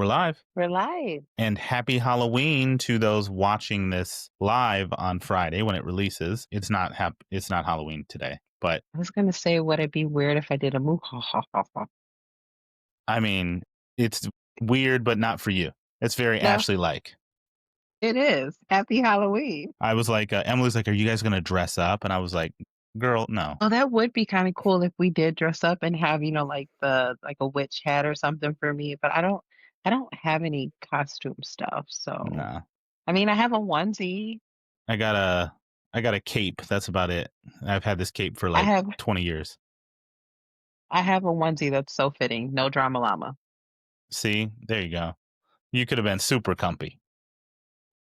We're live. We're live. And happy Halloween to those watching this live on Friday when it releases. It's not Halloween today, but I was gonna say, would it be weird if I did a moo ha ha ha ha? I mean, it's weird, but not for you. It's very No, Ashley like. it is. Happy Halloween. I was like, Emily's like, "Are you guys gonna dress up?" And I was like, "Girl, no." Oh, that would be kind of cool if we did dress up and have, like a witch hat or something for me, but I don't have any costume stuff. So, Nah. I mean, I have a onesie. I got a I got a cape. That's about it. I've had this cape for I like have 20 years. I have a onesie that's so fitting. No drama llama. See, there you go. You could have been super comfy.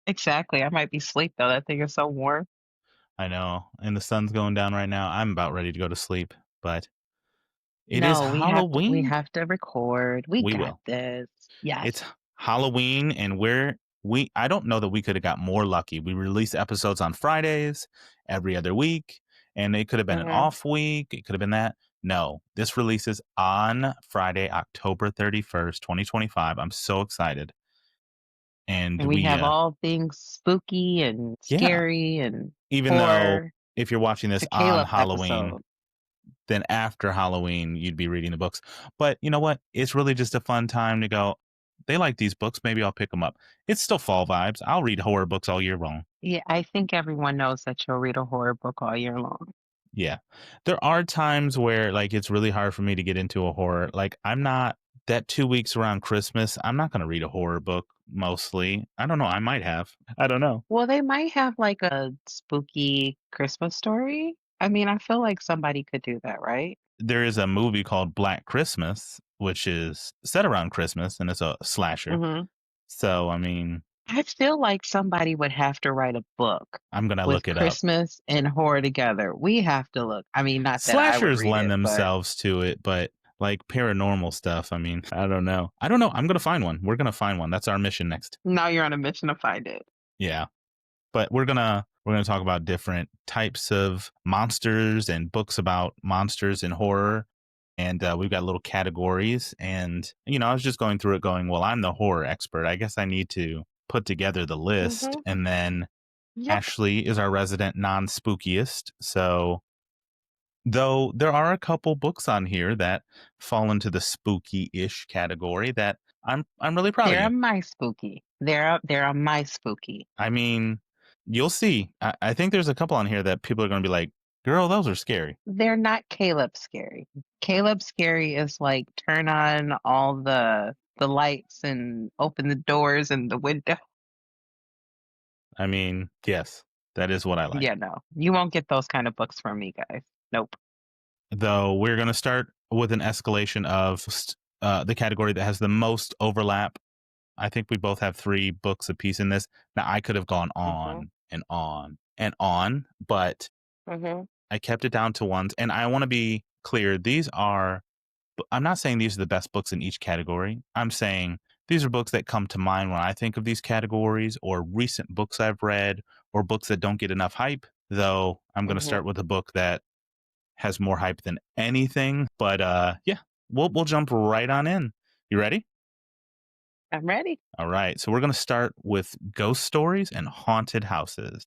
Exactly. I might be asleep though. That thing is so warm. I know. And the sun's going down right now. I'm about ready to go to sleep, but it is No, we Halloween. have to record. We We got will. this. It's Yes. Halloween, and I don't know that we could have got more lucky. We release episodes on Fridays every other week, and it could have been an Mhm. off week. It could have been that. No, this releases on Friday, October 31st, 2025. I'm so excited. And And we have all things spooky and yeah, scary and even though horror. if you're watching It's this a on Caleb Halloween, episode. then after Halloween, you'd be reading the books. But you know what? It's really just a fun time to go, they like these books. Maybe I'll pick them up. It's still fall vibes. I'll read horror books all year long. Yeah, I think everyone knows that you'll read a horror book all year long. Yeah. There are times where like it's really hard for me to get into a horror. Like I'm not that 2 weeks around Christmas, I'm not going to read a horror book mostly. I don't know. I might have. I don't know. Well, they might have like a spooky Christmas story. I mean, I feel like somebody could do that, right? There is a movie called Black Christmas, which is set around Christmas and it's a slasher. Hmm. So, I mean, I feel like somebody would have to write a book I'm going to with look it up. Christmas and horror together. We have to look. I mean, not that I would Slashers read lend it, but themselves to it, but like paranormal stuff, I mean, I don't know. I don't know. I'm gonna find one. We're gonna find one. That's our mission next. now you're on a mission to find it. Yeah. But we're gonna talk about different types of monsters and books about monsters and horror. And we've got little categories. And I was just going through it going, well, I'm the horror expert. I guess I need to put together the list. Hmm. And then Yep. Ashley is our resident non-spookiest. So though there are a couple books on here that fall into the spooky-ish category that I'm really proud of They're you. my spooky. They're a my spooky. I mean, you'll see. I think there's a couple on here that people are going to be like, "Girl, those are scary." They're not Caleb scary. Caleb scary is like turn on all the lights and open the doors and the window. I mean, yes, that is what I like. Yeah, no. You won't get those kind of books from me, guys. Nope. Though we're going to start with an escalation of the category that has the most overlap. I think we both have 3 books apiece in this. Now, I could have gone Mhm. on and on and on, but Mhm. I kept it down to ones. And I want to be clear. I'm not saying these are the best books in each category. I'm saying these are books that come to mind when I think of these categories or recent books I've read or books that don't get enough hype. Though I'm going to Mhm. start with a book that has more hype than anything. But yeah, we'll jump right on in. You ready? I'm ready. All right. So we're going to start with ghost stories and haunted houses.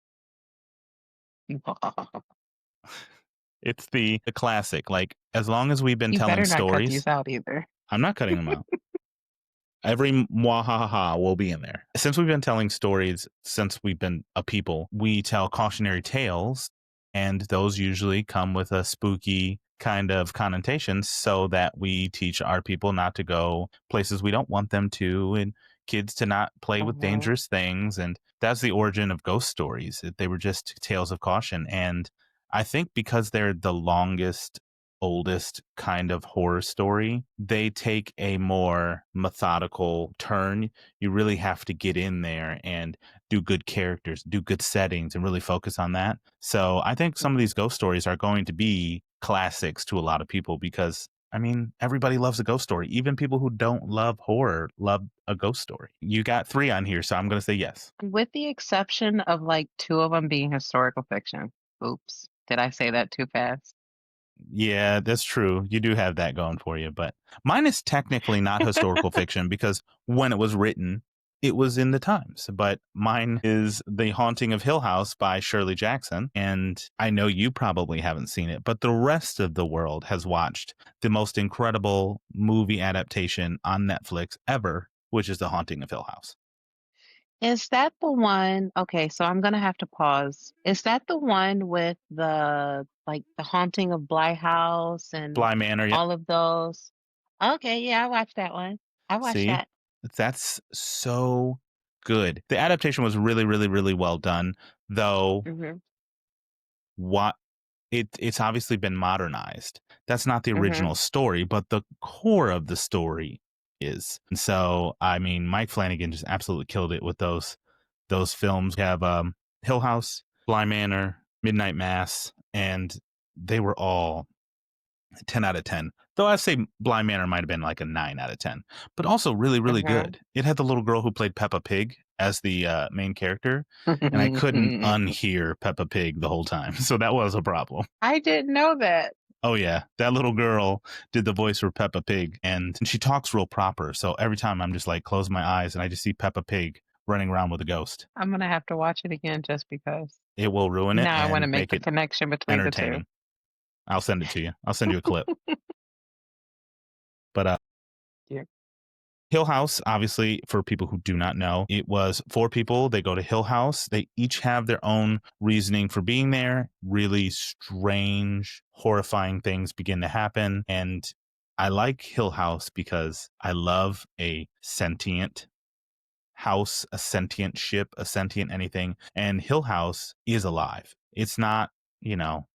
It's the classic. Like as long as we've been You telling better not cut stories, these out either. I'm not cutting them out. Every mwahaha will be in there. Since we've been telling stories, since we've been a people, we tell cautionary tales, and those usually come with a spooky kind of connotation so that we teach our people not to go places we don't want them to and kids to not play with Mhm. dangerous things. And that's the origin of ghost stories. They were just tales of caution. And I think because they're the longest oldest kind of horror story, they take a more methodical turn. You really have to get in there and do good characters, do good settings, and really focus on that. So I think some of these ghost stories are going to be classics to a lot of people because I mean, everybody loves a ghost story. Even people who don't love horror love a ghost story. You got 3 on here, so I'm going to say yes. With the exception of like 2 of them being historical fiction. Oops. Did I say that too fast? Yeah, that's true. You do have that going for you, but mine is technically not historical fiction because when it was written, it was in the times. But mine is The Haunting of Hill House by Shirley Jackson. And I know you probably haven't seen it, but the rest of the world has watched the most incredible movie adaptation on Netflix ever, which is The Haunting of Hill House. Is that the one okay, so I'm gonna have to pause. Is that the one with the like, The Haunting of Bly House and Bly Manor, yep. all of those? Okay, yeah, I watched that one. I watched See, that. that's so good. The adaptation was really, really, really well done, though Mhm, what it's obviously been modernized. That's not the mhm. original story, but the core of the story is. And so, I mean, Mike Flanagan just absolutely killed it with those films. We have Hill House, Bly Manor, Midnight Mass, and they were all 10 out of 10. Though I'd say Bly Manor might have been like a 9 out of 10, but also really, really Mhm. good. It had the little girl who played Peppa Pig as the main character, and I couldn't unhear Peppa Pig the whole time. So that was a problem. I didn't know that. Oh, yeah. That little girl did the voice for Peppa Pig, and she talks real proper. So every time I'm just like, close my eyes, and I just see Peppa Pig running around with a ghost. I'm gonna have to watch it again just because. It will ruin it Now I wanna and make make the it connection between the 2. entertaining. I'll send it to you. I'll send you a clip. But Yeah. Hill House, obviously, for people who do not know, it was 4 people. They go to Hill House. They each have their own reasoning for being there. Really strange, horrifying things begin to happen. And I like Hill House because I love a sentient house, a sentient ship, a sentient anything. And Hill House is alive. It's not, you know,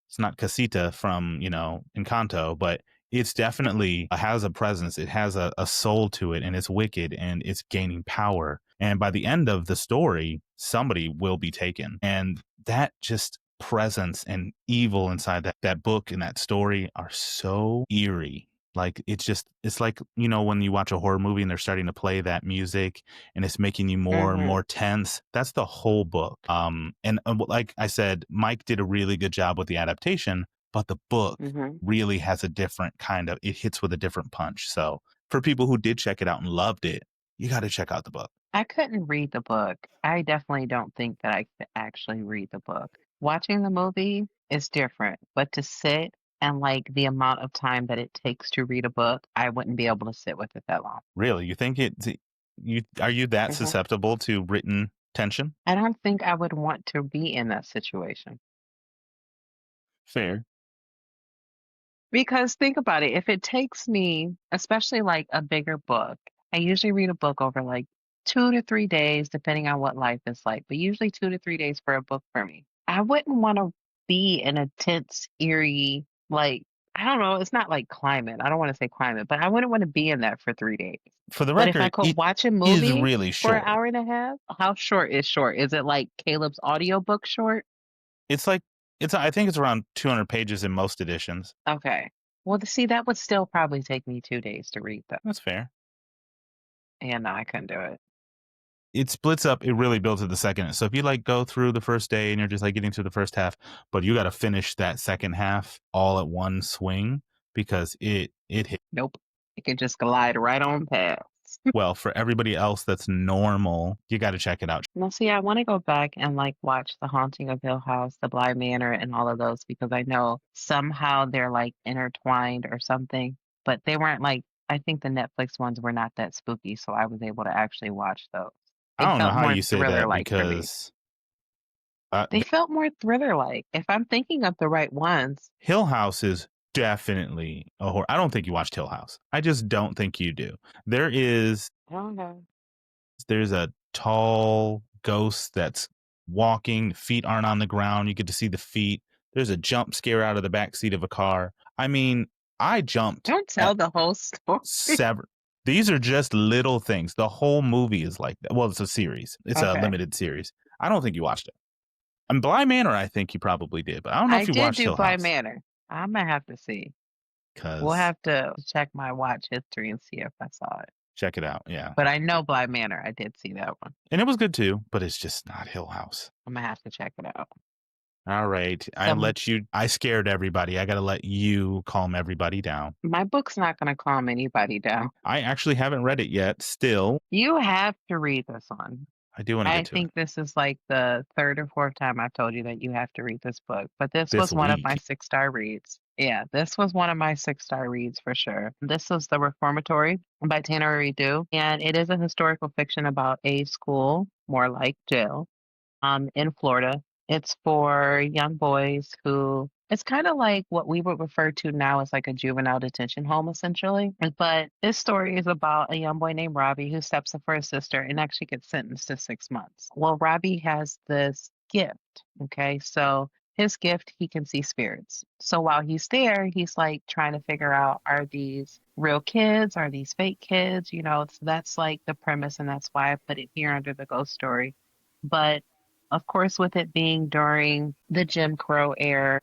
it's not Casita from, Encanto, but it's definitely has a presence. It has a soul to it, and it's wicked and it's gaining power. And by the end of the story, somebody will be taken. And that just presence and evil inside that book and that story are so eerie. Like it's like, when you watch a horror movie and they're starting to play that music and it's making you more and Mhm, more tense. That's the whole book. And like I said, Mike did a really good job with the adaptation, but the book mhm. really has a different kind of, it hits with a different punch. So for people who did check it out and loved it, you got to check out the book. I couldn't read the book. I definitely don't think that I could actually read the book. Watching the movie is different, but to sit and like the amount of time that it takes to read a book, I wouldn't be able to sit with it that long. Really, you think are you that Mhm. susceptible to written tension? I don't think I would want to be in that situation. Fair. Because think about it, if it takes me, especially like a bigger book, I usually read a book over like 2 to 3 days, depending on what life is like, but usually 2 to 3 days for a book for me. I wouldn't want to be in a tense, eerie, like, I don't know, it's not like climate. I don't want to say climate, but I wouldn't want to be in that for 3 days. For the But if I record, could it watch a is movie really for an short. hour and a half, how short is short? Is it like Caleb's audiobook short? It's like I think it's around 200 pages in most editions. Okay. Well, see, that would still probably take me 2 days to read though. That's fair. And no, I couldn't do it. It splits up, it really builds to the second. So if you like go through the first day and you're just like getting through the first half, but you got to finish that second half all at one swing because it hit Nope. It can just glide right on past. well for everybody else that's normal. You got to check it out. Now, see, I want to go back and like watch The Haunting of Hill House, The Bly Manor, and all of those because I know somehow they're like intertwined or something, but they weren't like, I think the Netflix ones were not that spooky, so I was able to actually watch those. They I don't know felt how more you say thriller that like for me. because They felt more thriller like. If I'm thinking of the right ones, Hill House is definitely a horror. I don't think you watched Hill House. I just don't think you do. There is I don't know. there's a tall ghost that's walking, feet aren't on the ground. You get to see the feet. There's a jump scare out of the back seat of a car. I mean, I jumped Don't at tell the whole story. several. These are just little things. The whole movie is like that. Well, it's a series. It's a Okay. limited series. I don't think you watched it. And Bly Manor, I think you probably did, but I don't know I if you did watched do Hill Bly House Manor. Imma have to see. We'll because have to check my watch history and see if I saw it. check it out. Yeah. But I know Bly Manor, I did see that one. And it was good too, but it's just not Hill House. Imma have to check it out. All right. So I scared everybody. I got to let you calm everybody down. my book's not going to calm anybody down. I actually haven't read it yet. Still, You have to read this one. I do want to get I to it think this is like the third or fourth time I've told you that you have to read this book, but this this was one of my week. 6-star reads. Yeah, this was one of my 6-star reads for sure. This was The Reformatory by Tanner Redo, and it is a historical fiction about a school, more like jail, in Florida. It's for young boys who it's kind of like what we would refer to now as like a juvenile detention home, essentially. But this story is about a young boy named Robbie who steps up for his sister and actually gets sentenced to 6 months. Well, Robbie has this gift. Okay. So his gift, he can see spirits. So while he's there, he's like trying to figure out, are these real kids? Are these fake kids? So that's like the premise. And that's why I put it here under the ghost story. But of course, with it being during the Jim Crow era,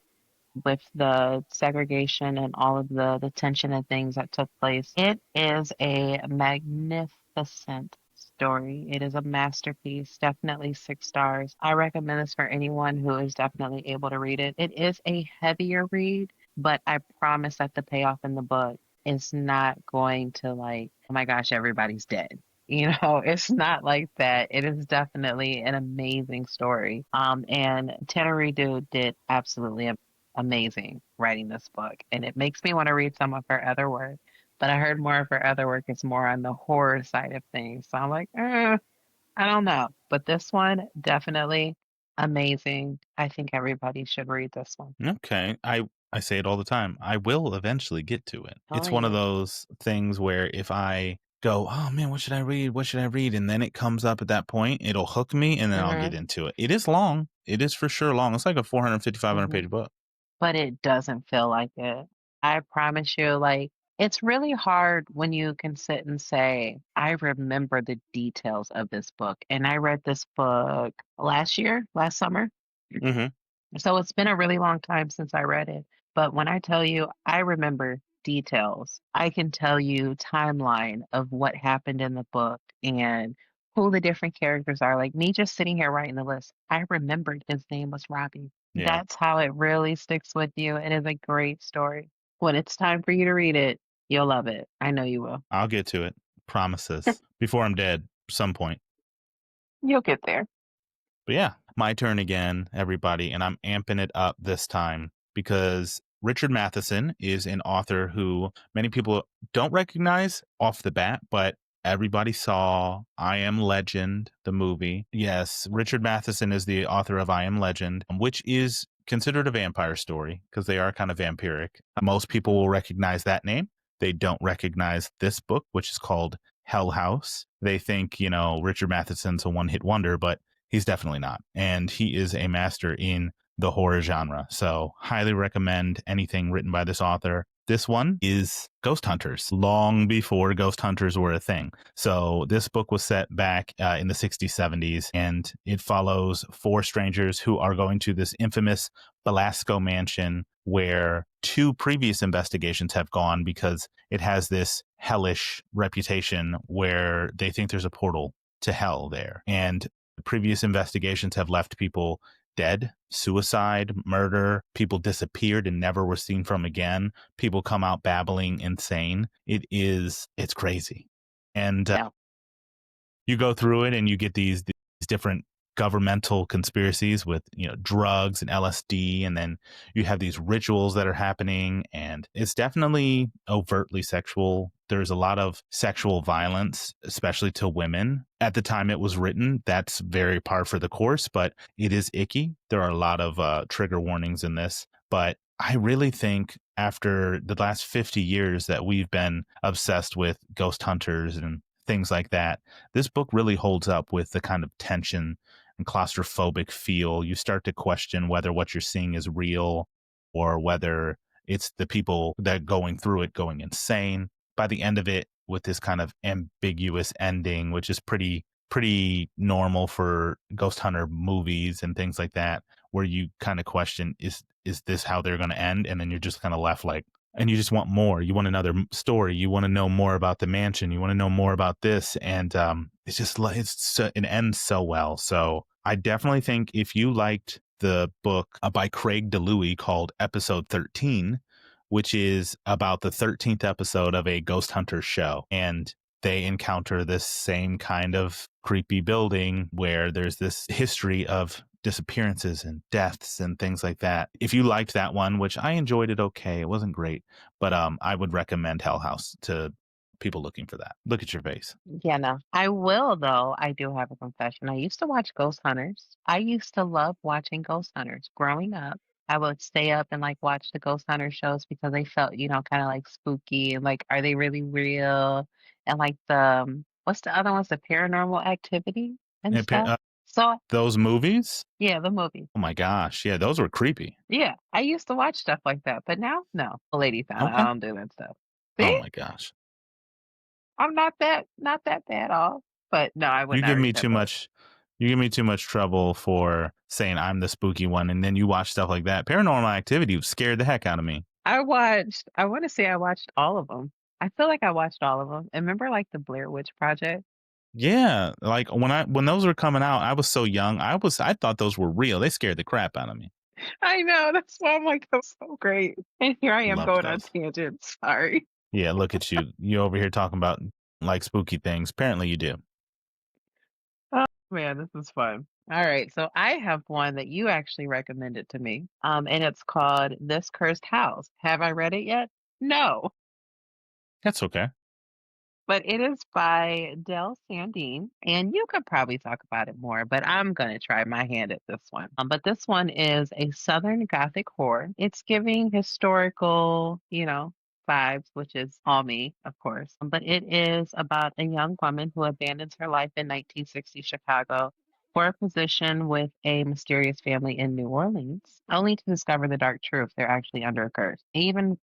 with the segregation and all of the tension and things that took place, it is a magnificent story. It is a masterpiece, definitely 6 stars. I recommend this for anyone who is definitely able to read it. It is a heavier read, but I promise that the payoff in the book is not going to like, oh my gosh, everybody's dead. It's not like that. It is definitely an amazing story. And Tanner Dude did absolutely amazing writing this book, and it makes me want to read some of her other work. But I heard more of her other work is more on the horror side of things, so I'm like, I don't know. But this one definitely amazing. I think everybody should read this one. Okay. I say it all the time. I will eventually get to it. It's Telling one of you. those things where if I go, "Oh man, what should I read? What should I read?" and then it comes up at that point, it'll hook me and then I'll get Hmm. into it. It is long. It is for sure long. It's like a 450, 500 Hmm. page book. But it doesn't feel like it. I promise you, like, it's really hard when you can sit and say, I remember the details of this book. And I read this book last year, last summer. Mhm. So it's been a really long time since I read it. But when I tell you, I remember details. I can tell you timeline of what happened in the book and who the different characters are. Like me just sitting here writing the list, I remembered his name was Robbie. Yeah. That's how it really sticks with you. It is a great story. When it's time for you to read it, you'll love it. I know you will. I'll get to it. Promises. Before I'm dead, some point. You'll get there. But yeah, my turn again, everybody, and I'm amping it up this time because Richard Matheson is an author who many people don't recognize off the bat, but everybody saw I Am Legend, the movie. Yes, Richard Matheson is the author of I Am Legend, which is considered a vampire story because they are kind of vampiric. Most people will recognize that name. They don't recognize this book, which is called Hell House. They think, Richard Matheson's a one hit wonder, but he's definitely not. And he is a master in the horror genre. So, highly recommend anything written by this author. This one is Ghost Hunters, long before Ghost Hunters were a thing. So, this book was set back in the 60s, 70s, and it follows 4 strangers who are going to this infamous Belasco mansion where 2 previous investigations have gone because it has this hellish reputation where they think there's a portal to hell there. And previous investigations have left people dead, suicide, murder, people disappeared and never were seen from again. People come out babbling insane. It's crazy. And Yeah. you go through it and you get these different governmental conspiracies with drugs and LSD, and then you have these rituals that are happening, and it's definitely overtly sexual. There's a lot of sexual violence, especially to women. At the time it was written, that's very par for the course, but it is icky. There are a lot of trigger warnings in this, but I really think after the last 50 years that we've been obsessed with ghost hunters and things like that, this book really holds up with the kind of tension and claustrophobic feel. You start to question whether what you're seeing is real or whether it's the people that going through it going insane. By the end of it, with this kind of ambiguous ending, which is pretty normal for ghost hunter movies and things like that, where you kind of question, is this how they're going to end? And then you're just kind of left like, and you just want more. You want another story. You want to know more about the mansion. You want to know more about this. And it ends so well. So I definitely think if you liked the book by Craig DeLuey called Episode 13, which is about the 13th episode of a ghost hunter show. And they encounter this same kind of creepy building where there's this history of disappearances and deaths and things like that. If you liked that one, which I enjoyed it okay, it wasn't great, but I would recommend Hell House to people looking for that. Look at your face. Yeah, no. I will though. I do have a confession. I used to watch Ghost Hunters. I used to love watching Ghost Hunters growing up. I would stay up and like watch the Ghost Hunter shows because they felt, kind of like spooky and like, are they really real? And like what's the other ones? The Paranormal Activity and And stuff. So those movies, yeah, the movie. oh my gosh, yeah, those were creepy. Yeah, I used to watch stuff like that, but now, no. Lady found out I Okay. don't do that stuff. Oh See, my gosh. I'm not that bad off. But no, I would You not give me read too that book. much you give me too much trouble for saying I'm the spooky one, and then you watch stuff like that. Paranormal Activity scared the heck out of me. I want to say I watched all of them. I feel like I watched all of them. And remember like the Blair Witch Project? Yeah, like when those were coming out, I was so young. I thought those were real. They scared the crap out of me. I know. That's why I'm like, that's so great. And here I am Loved going on those. tangents. Sorry. Yeah, look at you. You over here talking about like spooky things. Apparently you do. Oh man, this is fun. All right. So I have one that you actually recommended to me. And it's called This Cursed House. Have I read it yet? No. That's okay. But it is by Del Sandine, and you could probably talk about it more, but I'm gonna try my hand at this one. But this one is a Southern Gothic horror. It's giving historical, vibes, which is all me, of course. But it is about a young woman who abandons her life in 1960 Chicago for a position with a mysterious family in New Orleans, only to discover the dark truth. They're actually under a curse. Even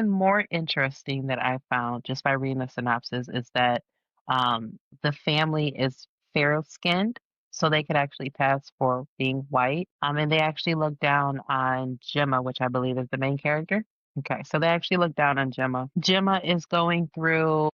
more interesting that I found just by reading the synopsis is that the family is fair skinned, so they could actually pass for being white. And they actually look down on Gemma, which I believe is the main character. Okay, so they actually look down on Gemma. Gemma is going through,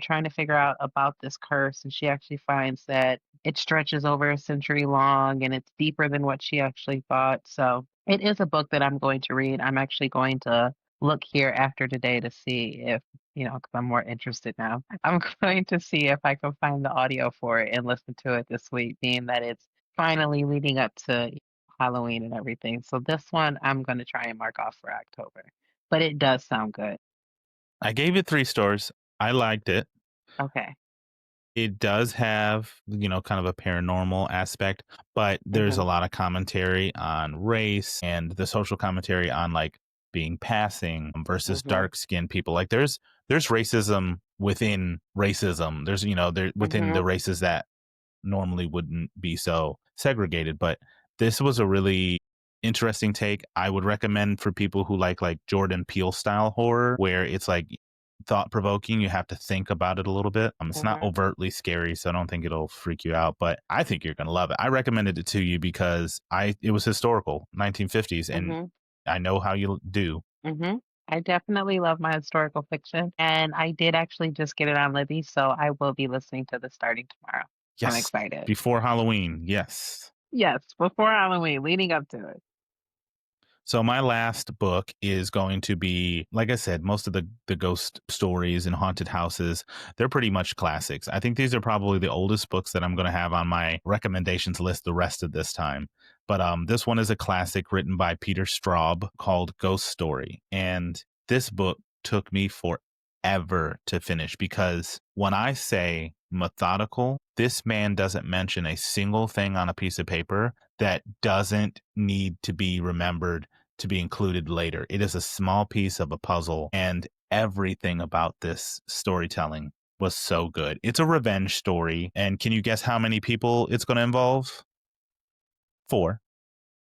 trying to figure out about this curse, and she actually finds that it stretches over a century long and it's deeper than what she actually thought. So it is a book that I'm going to read. I'm actually going to look here after today to see if, because I'm more interested now. I'm going to see if I can find the audio for it and listen to it this week, being that it's finally leading up to Halloween and everything. So this one I'm going to try and mark off for October. But it does sound good. I gave it 3 stars. I liked it. Okay. It does have, kind of a paranormal aspect, but there's a Mhm. lot of commentary on race and the social commentary on like being passing versus Mhm. dark skinned people. Like there's racism within racism. There's, there within the Mhm. races that normally wouldn't be so segregated. But this was a really interesting take. I would recommend for people who like Jordan Peele style horror, where it's like thought provoking. You have to think about it a little bit. It's not Mhm. overtly scary, so I don't think it'll freak you out. But I think you're gonna love it. I recommended it to you because it was historical, 1950s, and Mhm. I know how you do. Mhm. I definitely love my historical fiction, and I did actually just get it on Libby, so I will be listening to this starting tomorrow. I'm Yes, excited. before Halloween. Yes. Yes, before Halloween, leading up to it. So my last book is going to be, like I said, most of the ghost stories and haunted houses, they're pretty much classics. I think these are probably the oldest books that I'm going to have on my recommendations list the rest of this time. But this one is a classic written by Peter Straub called Ghost Story. And this book took me forever to finish because when I say methodical, this man doesn't mention a single thing on a piece of paper that doesn't need to be remembered to be included later. It is a small piece of a puzzle, and everything about this storytelling was so good. It's a revenge story, and can you guess how many people it's going to involve? 4.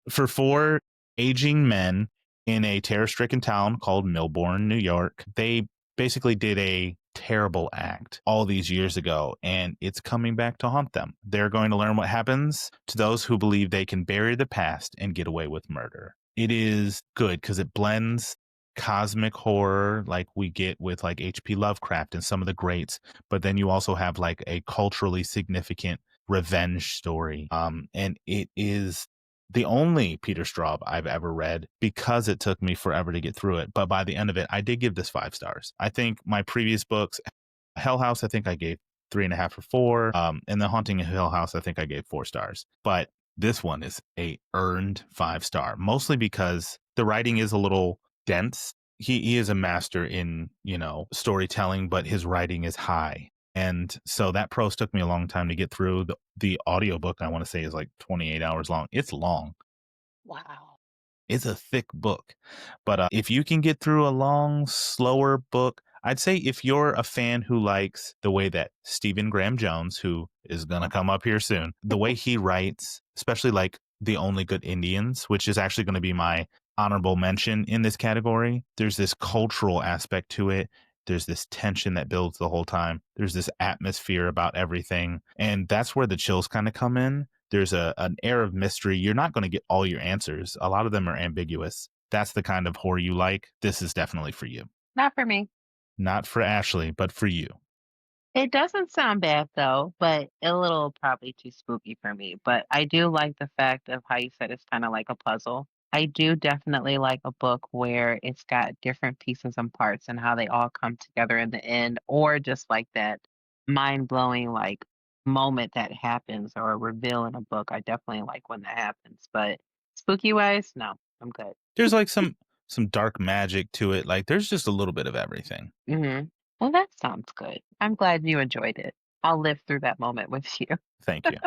For 4 aging men in a terror-stricken town called Millbourne, New York, they basically did a terrible act all these years ago, and it's coming back to haunt them. They're going to learn what happens to those who believe they can bury the past and get away with murder. It is good because it blends cosmic horror like we get with like H.P. Lovecraft and some of the greats, but then you also have like a culturally significant revenge story. And it is the only Peter Straub I've ever read because it took me forever to get through it. But by the end of it, I did give this 5 stars. I think my previous books, Hell House, I think I gave 3.5 or 4. And The Haunting of Hill House, I think I gave 4 stars. But this one is a earned 5 star, mostly because the writing is a little dense. He is a master in, storytelling, but his writing is high. And so that prose took me a long time to get through. The audiobook, I want to say, is like 28 hours long. It's long. Wow. It's a thick book. But if you can get through a long, slower book, I'd say if you're a fan who likes the way that Stephen Graham Jones, who is going to come up here soon, the way he writes, especially like The Only Good Indians, which is actually going to be my honorable mention in this category, there's this cultural aspect to it. There's this tension that builds the whole time. There's this atmosphere about everything. And that's where the chills kind of come in. There's an air of mystery. You're not going to get all your answers. A lot of them are ambiguous. That's the kind of horror you like. This is definitely for you. Not for me. Not for Ashley, but for you. It doesn't sound bad though, but a little probably too spooky for me. But I do like the fact of how you said it's kind of like a puzzle. I do definitely like a book where it's got different pieces and parts and how they all come together in the end, or just like that mind blowing like moment that happens or a reveal in a book. I definitely like when that happens. But spooky wise, no, I'm good. There's like some dark magic to it. Like there's just a little bit of everything. Hmm. Well, that sounds good. I'm glad you enjoyed it. I'll live through that moment with you. Thank you.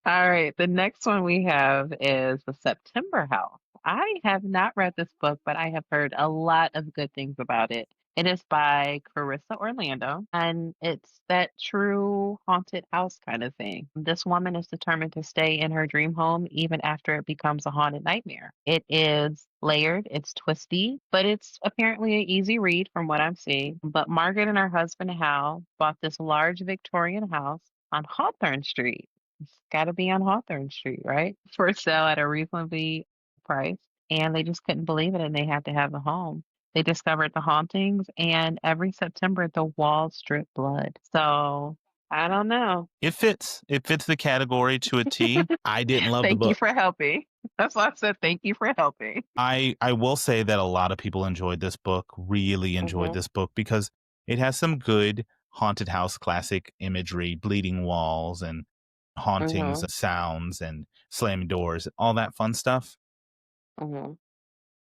All right, the next one we have is The September House. I have not read this book, but I have heard a lot of good things about it. It is by Carissa Orlando, and it's that true haunted house kind of thing. This woman is determined to stay in her dream home even after it becomes a haunted nightmare. It is layered, it's twisty, but it's apparently an easy read from what I'm seeing. But Margaret and her husband Hal bought this large Victorian house on Hawthorne Street. It's gotta be on Hawthorne Street, right? For sale at a reasonably price. And they just couldn't believe it and they had to have the home. They discovered the hauntings and every September the walls drip blood. So I don't know. It fits. It fits the category to a T. I didn't love the Thank you book. for helping. That's why I said thank you for helping. I will say that a lot of people enjoyed this book, really enjoyed Hmm. this book because it has some good haunted house classic imagery, bleeding walls and hauntings, Hmm. sounds and slamming doors, all that fun stuff. Hmm.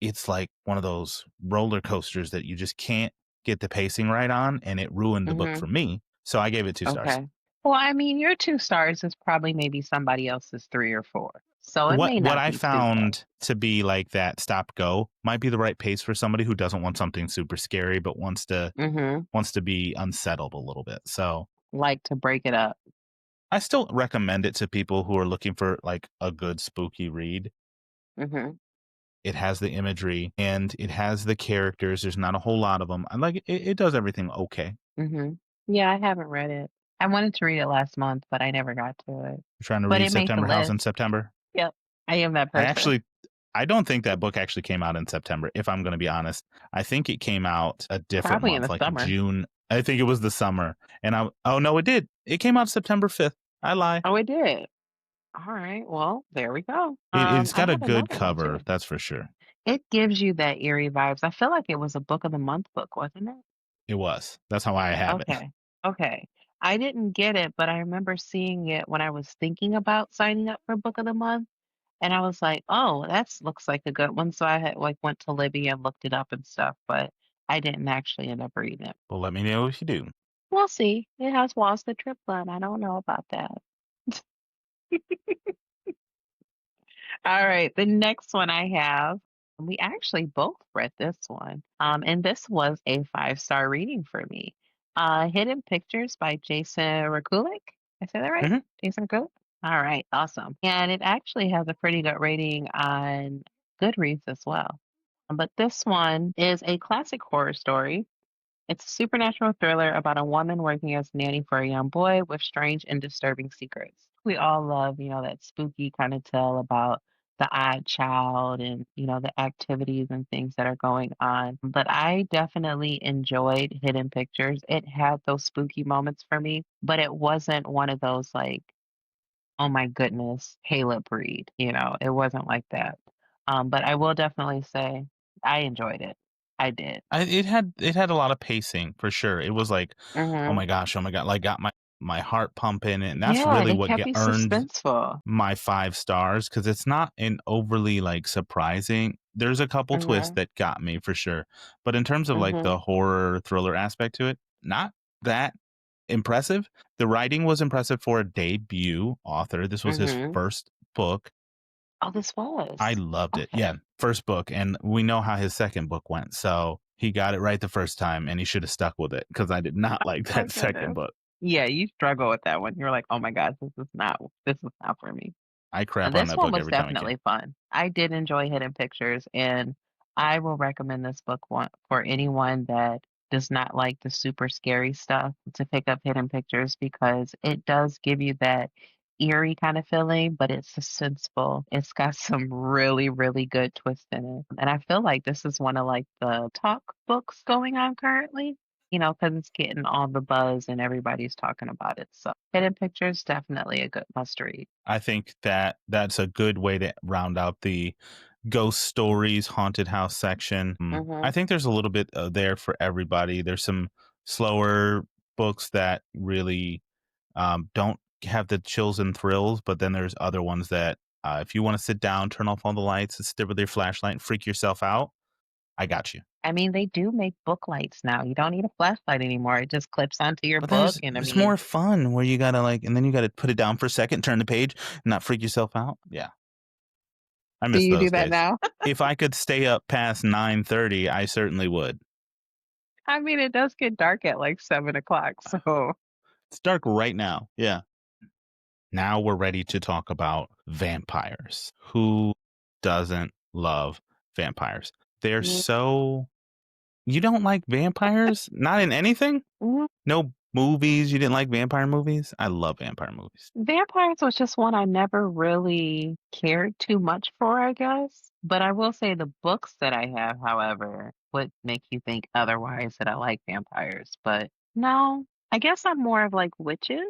It's like one of those roller coasters that you just can't get the pacing right on, and it ruined the book Hmm. for me. So I gave it 2 stars. Okay. Well, I mean, your 2 stars is probably maybe somebody else's 3 or 4. So it may What not I be too bad. found to be like that stop go might be the right pace for somebody who doesn't want something super scary but Hmm. wants to be unsettled a little bit. So Like to break it up. I still recommend it to people who are looking for like a good spooky read. Hmm. It has the imagery and it has the characters. There's not a whole lot of them. I like it. It does everything okay. Hmm. Yeah, I haven't read it. I wanted to read it last month, but I never got to it. You're trying to But read it made the September House in list. September. Yep. I am that I person. actually I don't think that book actually came out in September, if I'm going to be honest. I think it came out a different Probably in month, the like summer. June. I think it was the summer. Oh no, it did. It came out September 5th. I lie. Oh, it did. All right. Well, there we go. It's I got a have good another one cover, too. that's for sure. It gives you that eerie vibes. I feel like it was a book of the month book, wasn't it? It was. That's how I have it. Okay. Okay. I didn't get it, but I remember seeing it when I was thinking about signing up for book of the month. And I was like, "Oh, that's looks like a good one." So I had like went to Libby and looked it up and stuff, but I didn't actually end up reading it. Well, let me know if you do. We'll see. It has walls that drip blood. I don't know about that. All right, the next one I have, we actually both read this one. And this was a 5 star reading for me. Hidden Pictures by Jason Rakulik. I say that right? Mhm. Jason Rakulik? All right, awesome. And it actually has a pretty good rating on Goodreads as well. But this one is a classic horror story. It's a supernatural thriller about a woman working as a nanny for a young boy with strange and disturbing secrets. We all love, that spooky kind of tale about the odd child and, the activities and things that are going on. But I definitely enjoyed Hidden Pictures. It had those spooky moments for me, but it wasn't one of those like oh my goodness, Caleb Reed, it wasn't like that. But I will definitely say I enjoyed it. I did. It had a lot of pacing for sure. It was like, Mhm. oh my god, like got my heart pumping, and that's Yeah, really it what kept you earned suspenseful. my 5 stars because it's not an overly like surprising. There's a couple twists Mhm. that got me for sure, but in terms of like Mhm. the horror thriller aspect to it, not that impressive. The writing was impressive for a debut author. This was his Mhm. first book. Oh, this I was. loved it. Yeah, Okay. first book, and we know how his second book went. So he got it right the first time, and he should have stuck with it because I did not like My that second goodness. book. Yeah, you struggle with that one. You're like, "Oh my gosh, this is not for me." I crap on This that one book was every time I can. definitely fun. I did enjoy Hidden Pictures, and I will recommend this book one for anyone that does not like the super scary stuff to pick up Hidden Pictures because it does give you that eerie kind of feeling, but it's suspenseful. It's got some really, really good twists in it. And I feel like this is one of like the talk books going on currently, because it's getting all the buzz and everybody's talking about it. So Hidden Pictures, definitely a good must read. I think that that's a good way to round out the ghost stories, haunted house section. I Mhm. think there's a little bit there for everybody. There's some slower books that really don't have the chills and thrills, but then there's other ones that if you want to sit down, turn off all the lights, and sit with your flashlight and freak yourself out, I got you. I mean, they do make book lights now. You don't need a flashlight anymore. It just clips onto your But book, there's and I it's mean, more fun where you gotta like, and then you gotta put it down for a second, turn the page, and not freak yourself out. Yeah, I do miss you do those that days. now? If I could stay up past 9:30, I certainly would. I mean, it does get dark at like 7 o'clock. So, It's dark right now. Yeah. Now we're ready to talk about vampires. Who doesn't love vampires? They're mm, so. You don't like vampires? Not in anything? mm, No movies? You didn't like vampire movies? I love vampire movies. vampires was just one I never really cared too much for, I guess. But I will say the books that I have, however, would make you think otherwise that I like vampires. But no, I guess I'm more of like witches,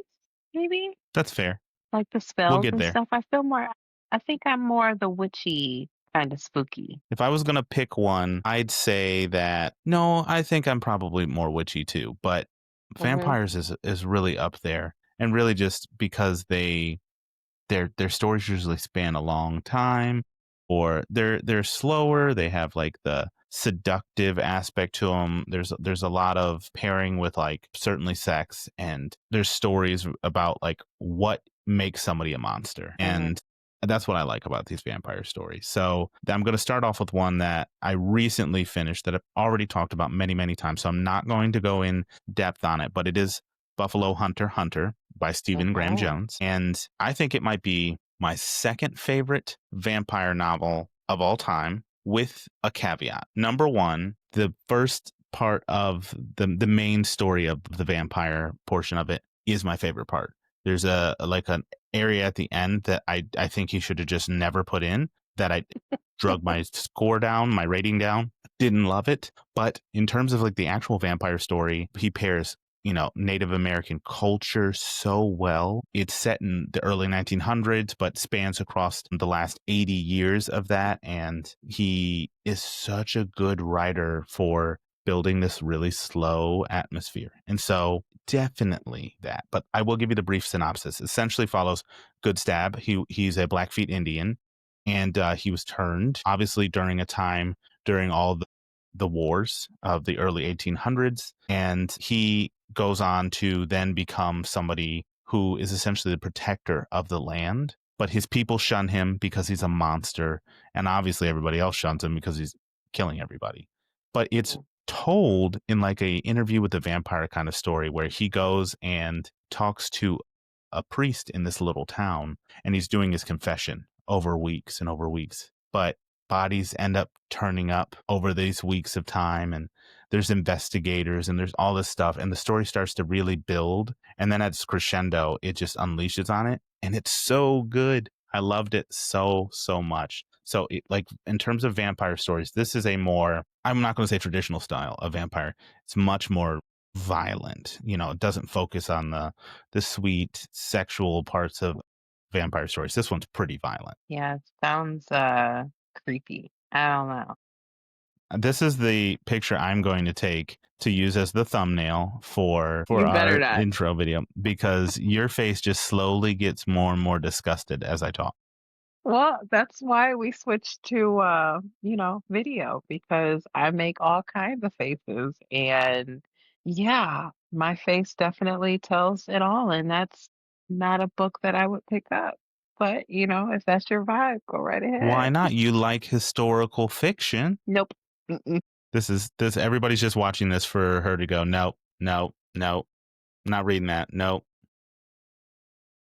maybe. That's fair. Like the We'll spells get and there. stuff, I think I'm more the witchy kind of spooky. If I was going to pick one, I'd say that no, I think I'm probably more witchy too, but Mhm, vampires is really up there, and really just because their stories usually span a long time, or they're slower. They have like the seductive aspect to them. There's a lot of pairing with like certainly sex, and there's stories about like what makes somebody a monster, mhm. and that's what I like about these vampire stories. So I'm going to start off with one that I recently finished that I've already talked about many times. So I'm not going to go in depth on it, but it is Buffalo Hunter Hunter by Stephen Graham Mhm. Jones. And I think it might be my second favorite vampire novel of all time, with a caveat. Number one, the first part of the main story of the vampire portion of it is my favorite part. There's a like an area at the end that I think he should have just never put in, that I drug my score down, my rating down. Didn't love it. But in terms of like the actual vampire story, he pairs Native American culture so well. It's set in the early 1900s, but spans across the last 80 years of that. And he is such a good writer for building this really slow atmosphere. And so definitely that. But I will give you the brief synopsis. Essentially follows Good Stab. He's a Blackfeet Indian, and he was turned obviously during a time during all the wars of the early 1800s, and he goes on to then become somebody who is essentially the protector of the land. But his people shun him because he's a monster, and obviously everybody else shuns him because he's killing everybody. But it's Mhm. told in like a interview with the vampire kind of story where he goes and talks to a priest in this little town, and he's doing his confession over weeks and over weeks. But bodies end up turning up over these weeks of time, and there's investigators and there's all this stuff, and the story starts to really build, and then at its crescendo it just unleashes on it, and it's so good. I loved it so much. So like in terms of vampire stories, this is a more, I'm not going to say traditional style of vampire. It's much more violent. It doesn't focus on the sweet sexual parts of vampire stories. This one's pretty violent. Yeah, it sounds creepy. I don't know. This is the picture I'm going to take to use as the thumbnail for You better our not. intro video because your face just slowly gets more and more disgusted as I talk. Well, that's why we switched to video because I make all kinds of faces and yeah, my face definitely tells it all and that's not a book that I would pick up. But, if that's your vibe, go right Why ahead. not? You like historical fiction. Nope. Mm-mm. This everybody's just watching this for her to go, nope, nope, nope, not reading that. Nope.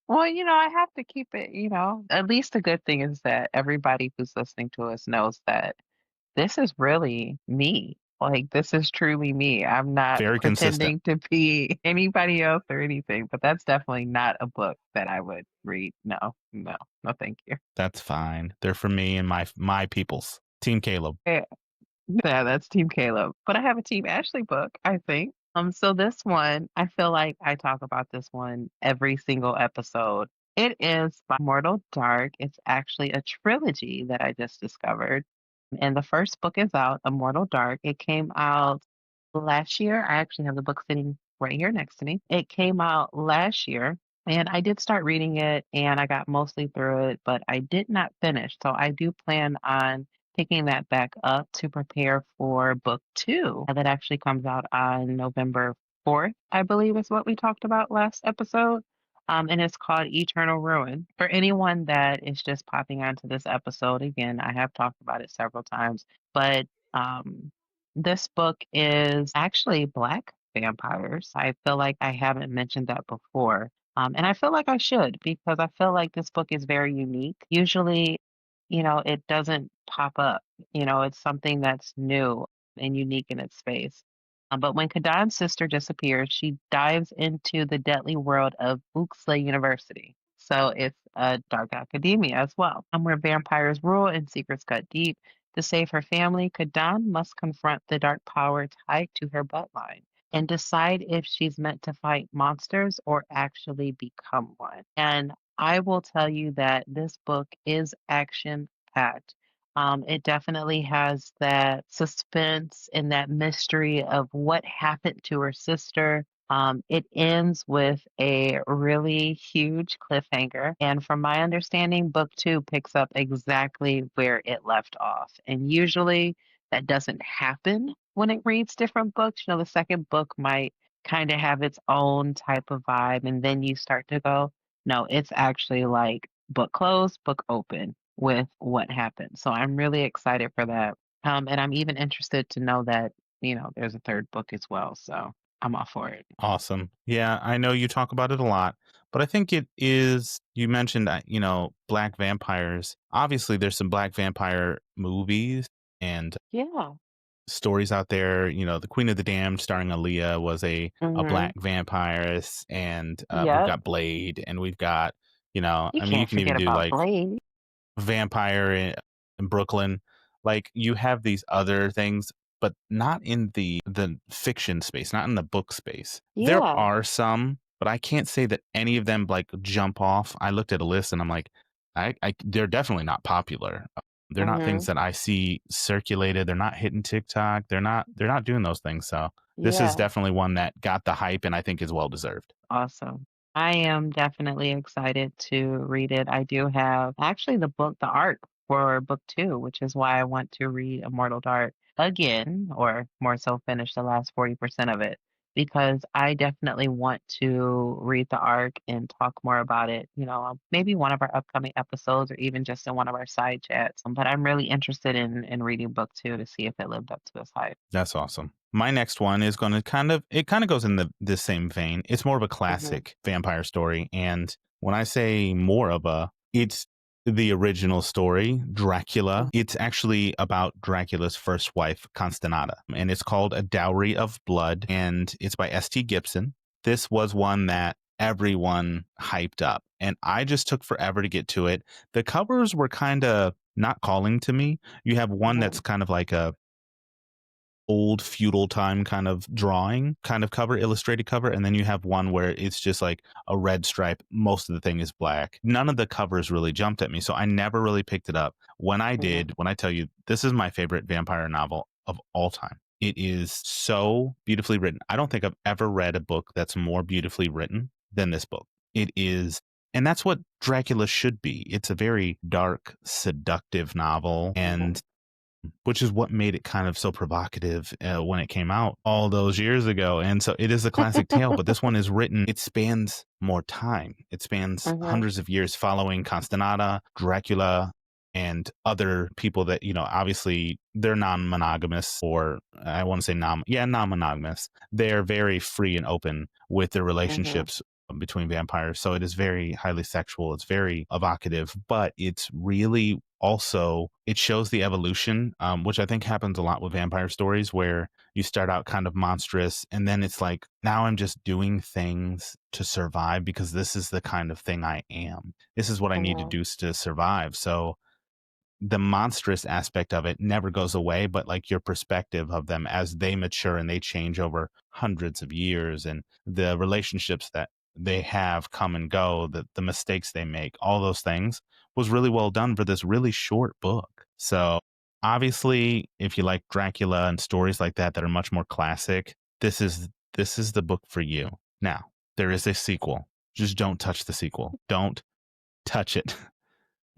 Well, I have to keep it, at least the good thing is that everybody who's listening to us knows that this is really me. Like, this is truly me. I'm not Very consistent. pretending to be anybody else or anything, but that's definitely not a book that I would read. No, no, no, thank you. That's fine. They're for me and my peoples. Team Caleb. Yeah, yeah, that's Team Caleb. But I have a Team Ashley book, I think. So this one, I feel like I talk about this one every single episode. It is by Mortal Dark. It's actually a trilogy that I just discovered. And the first book is out, Immortal Dark. It came out last year. I actually have the book sitting right here next to me. It came out last year, and I did start reading it, and I got mostly through it, but I did not finish. So I do plan on picking that back up to prepare for book two that actually comes out on November 4th, I believe is what we talked about last episode. And it's called Eternal Ruin. For anyone that is just popping onto this episode, again, I have talked about it several times, but um, this book is actually Black vampires. I feel like I haven't mentioned that before. And I feel like I should because I feel like this book is very unique. Usually, it doesn't pop up. It's something that's new and unique in its space. But when Kadan's sister disappears, she dives into the deadly world of Uxla University. So it's a dark academia as well, where vampires rule and secrets cut deep. To save her family, Kadan must confront the dark power tied to her bloodline and decide if she's meant to fight monsters or actually become one. And I will tell you that this book is action packed. It definitely has that suspense and that mystery of what happened to her sister. It ends with a really huge cliffhanger. And from my understanding, book two picks up exactly where it left off. And usually that doesn't happen when it reads different books. The second book might kind of have its own type of vibe. And then you start to go, no, it's actually like book closed, book open with what happened. So I'm really excited for that. And I'm even interested to know that, there's a third book as well. So I'm all for it. Awesome. Yeah, I know you talk about it a lot, but I think it is, you mentioned, black vampires. Obviously, there's some black vampire movies and Yeah. stories out there. The Queen of the Damned starring Aaliyah was a Mm-hmm. black vampiress. And we've Yep. got Blade and we've got, You I mean, you can't can even forget do about like Blade. Vampire in Brooklyn. Like you have these other things, but not in the fiction space, not in the book space. There Yeah. are some, but I can't say that any of them like jump off. I looked at a list and I'm like, they're definitely not popular. They're not Mm-hmm. things that I see circulated. They're not hitting TikTok. They're not doing those things. So this is Yeah. definitely one that got the hype and I think is well deserved. Awesome. I am definitely excited to read it. I do have actually the arc for book two, which is why I want to read Immortal Dark again, or more so finish the last 40% of it, because I definitely want to read the arc and talk more about it, maybe one of our upcoming episodes or even just in one of our side chats. But I'm really interested in reading book two to see if it lived up to its hype. That's awesome. My next one is going to kind of goes in the same vein. It's more of a Hmm. classic vampire story, and when I say more of a, it's the original story, Dracula. It's actually about Dracula's first wife, Constanata, and it's called A Dowry of Blood, and it's by S.T. Gibson. This was one that everyone hyped up, and I just took forever to get to it. The covers were kind of not calling to me. You have one Hmm. that's kind of like a old feudal time kind of drawing kind of cover, illustrated cover, and then you have one where it's just like a red stripe. Most of the thing is black. None of the covers really jumped at me, so I never really picked it up. When I Mhm. did, when I tell you this is my favorite vampire novel of all time. It is so beautifully written. I don't think I've ever read a book that's more beautifully written than this book. It is, and that's what Dracula should be. It's a very dark, seductive novel, Mhm. and which is what made it kind of so provocative when it came out all those years ago. And so it is a classic tale, but this one is written, it spans more time. It spans Mhm. hundreds of years following Constanata, Dracula, and other people that, you know, obviously they're non-monogamous, or I want to say non-monogamous. They're very free and open with their Mhm. relationships between vampires. So it is very highly sexual. It's very evocative, but it's really also, it shows the evolution, which I think happens a lot with vampire stories, where you start out kind of monstrous and then it's like, now I'm just doing things to survive because this is the kind of thing I am. This is what I need to Mhm. do to survive. So the monstrous aspect of it never goes away, but like your perspective of them as they mature and they change over hundreds of years, and the relationships that they have come and go, the mistakes they make, all those things was really well done for this really short book. So obviously, if you like Dracula and stories like that that are much more classic, this is the book for you. Now, there is a sequel. Just don't touch the sequel. Don't touch it.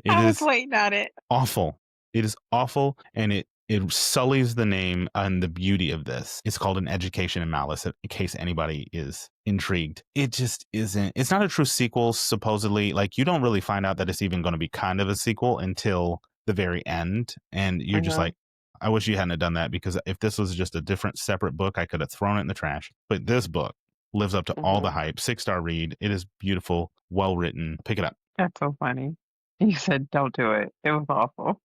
It I was is waiting on it. awful. It is awful, and it sullies the name and the beauty of this. It's called An Education in Malice, in case anybody is intrigued. It just isn't. It's not a true sequel, supposedly. Like, you don't really find out that it's even going to be kind of a sequel until the very end, and you're just Mhm. like, I wish you hadn't have done that, because if this was just a different, separate book, I could have thrown it in the trash. But this book lives up to all the Mhm. hype. 6-star read. It is beautiful, well written. Pick it up. That's so funny. You said, "Don't do it." It was awful.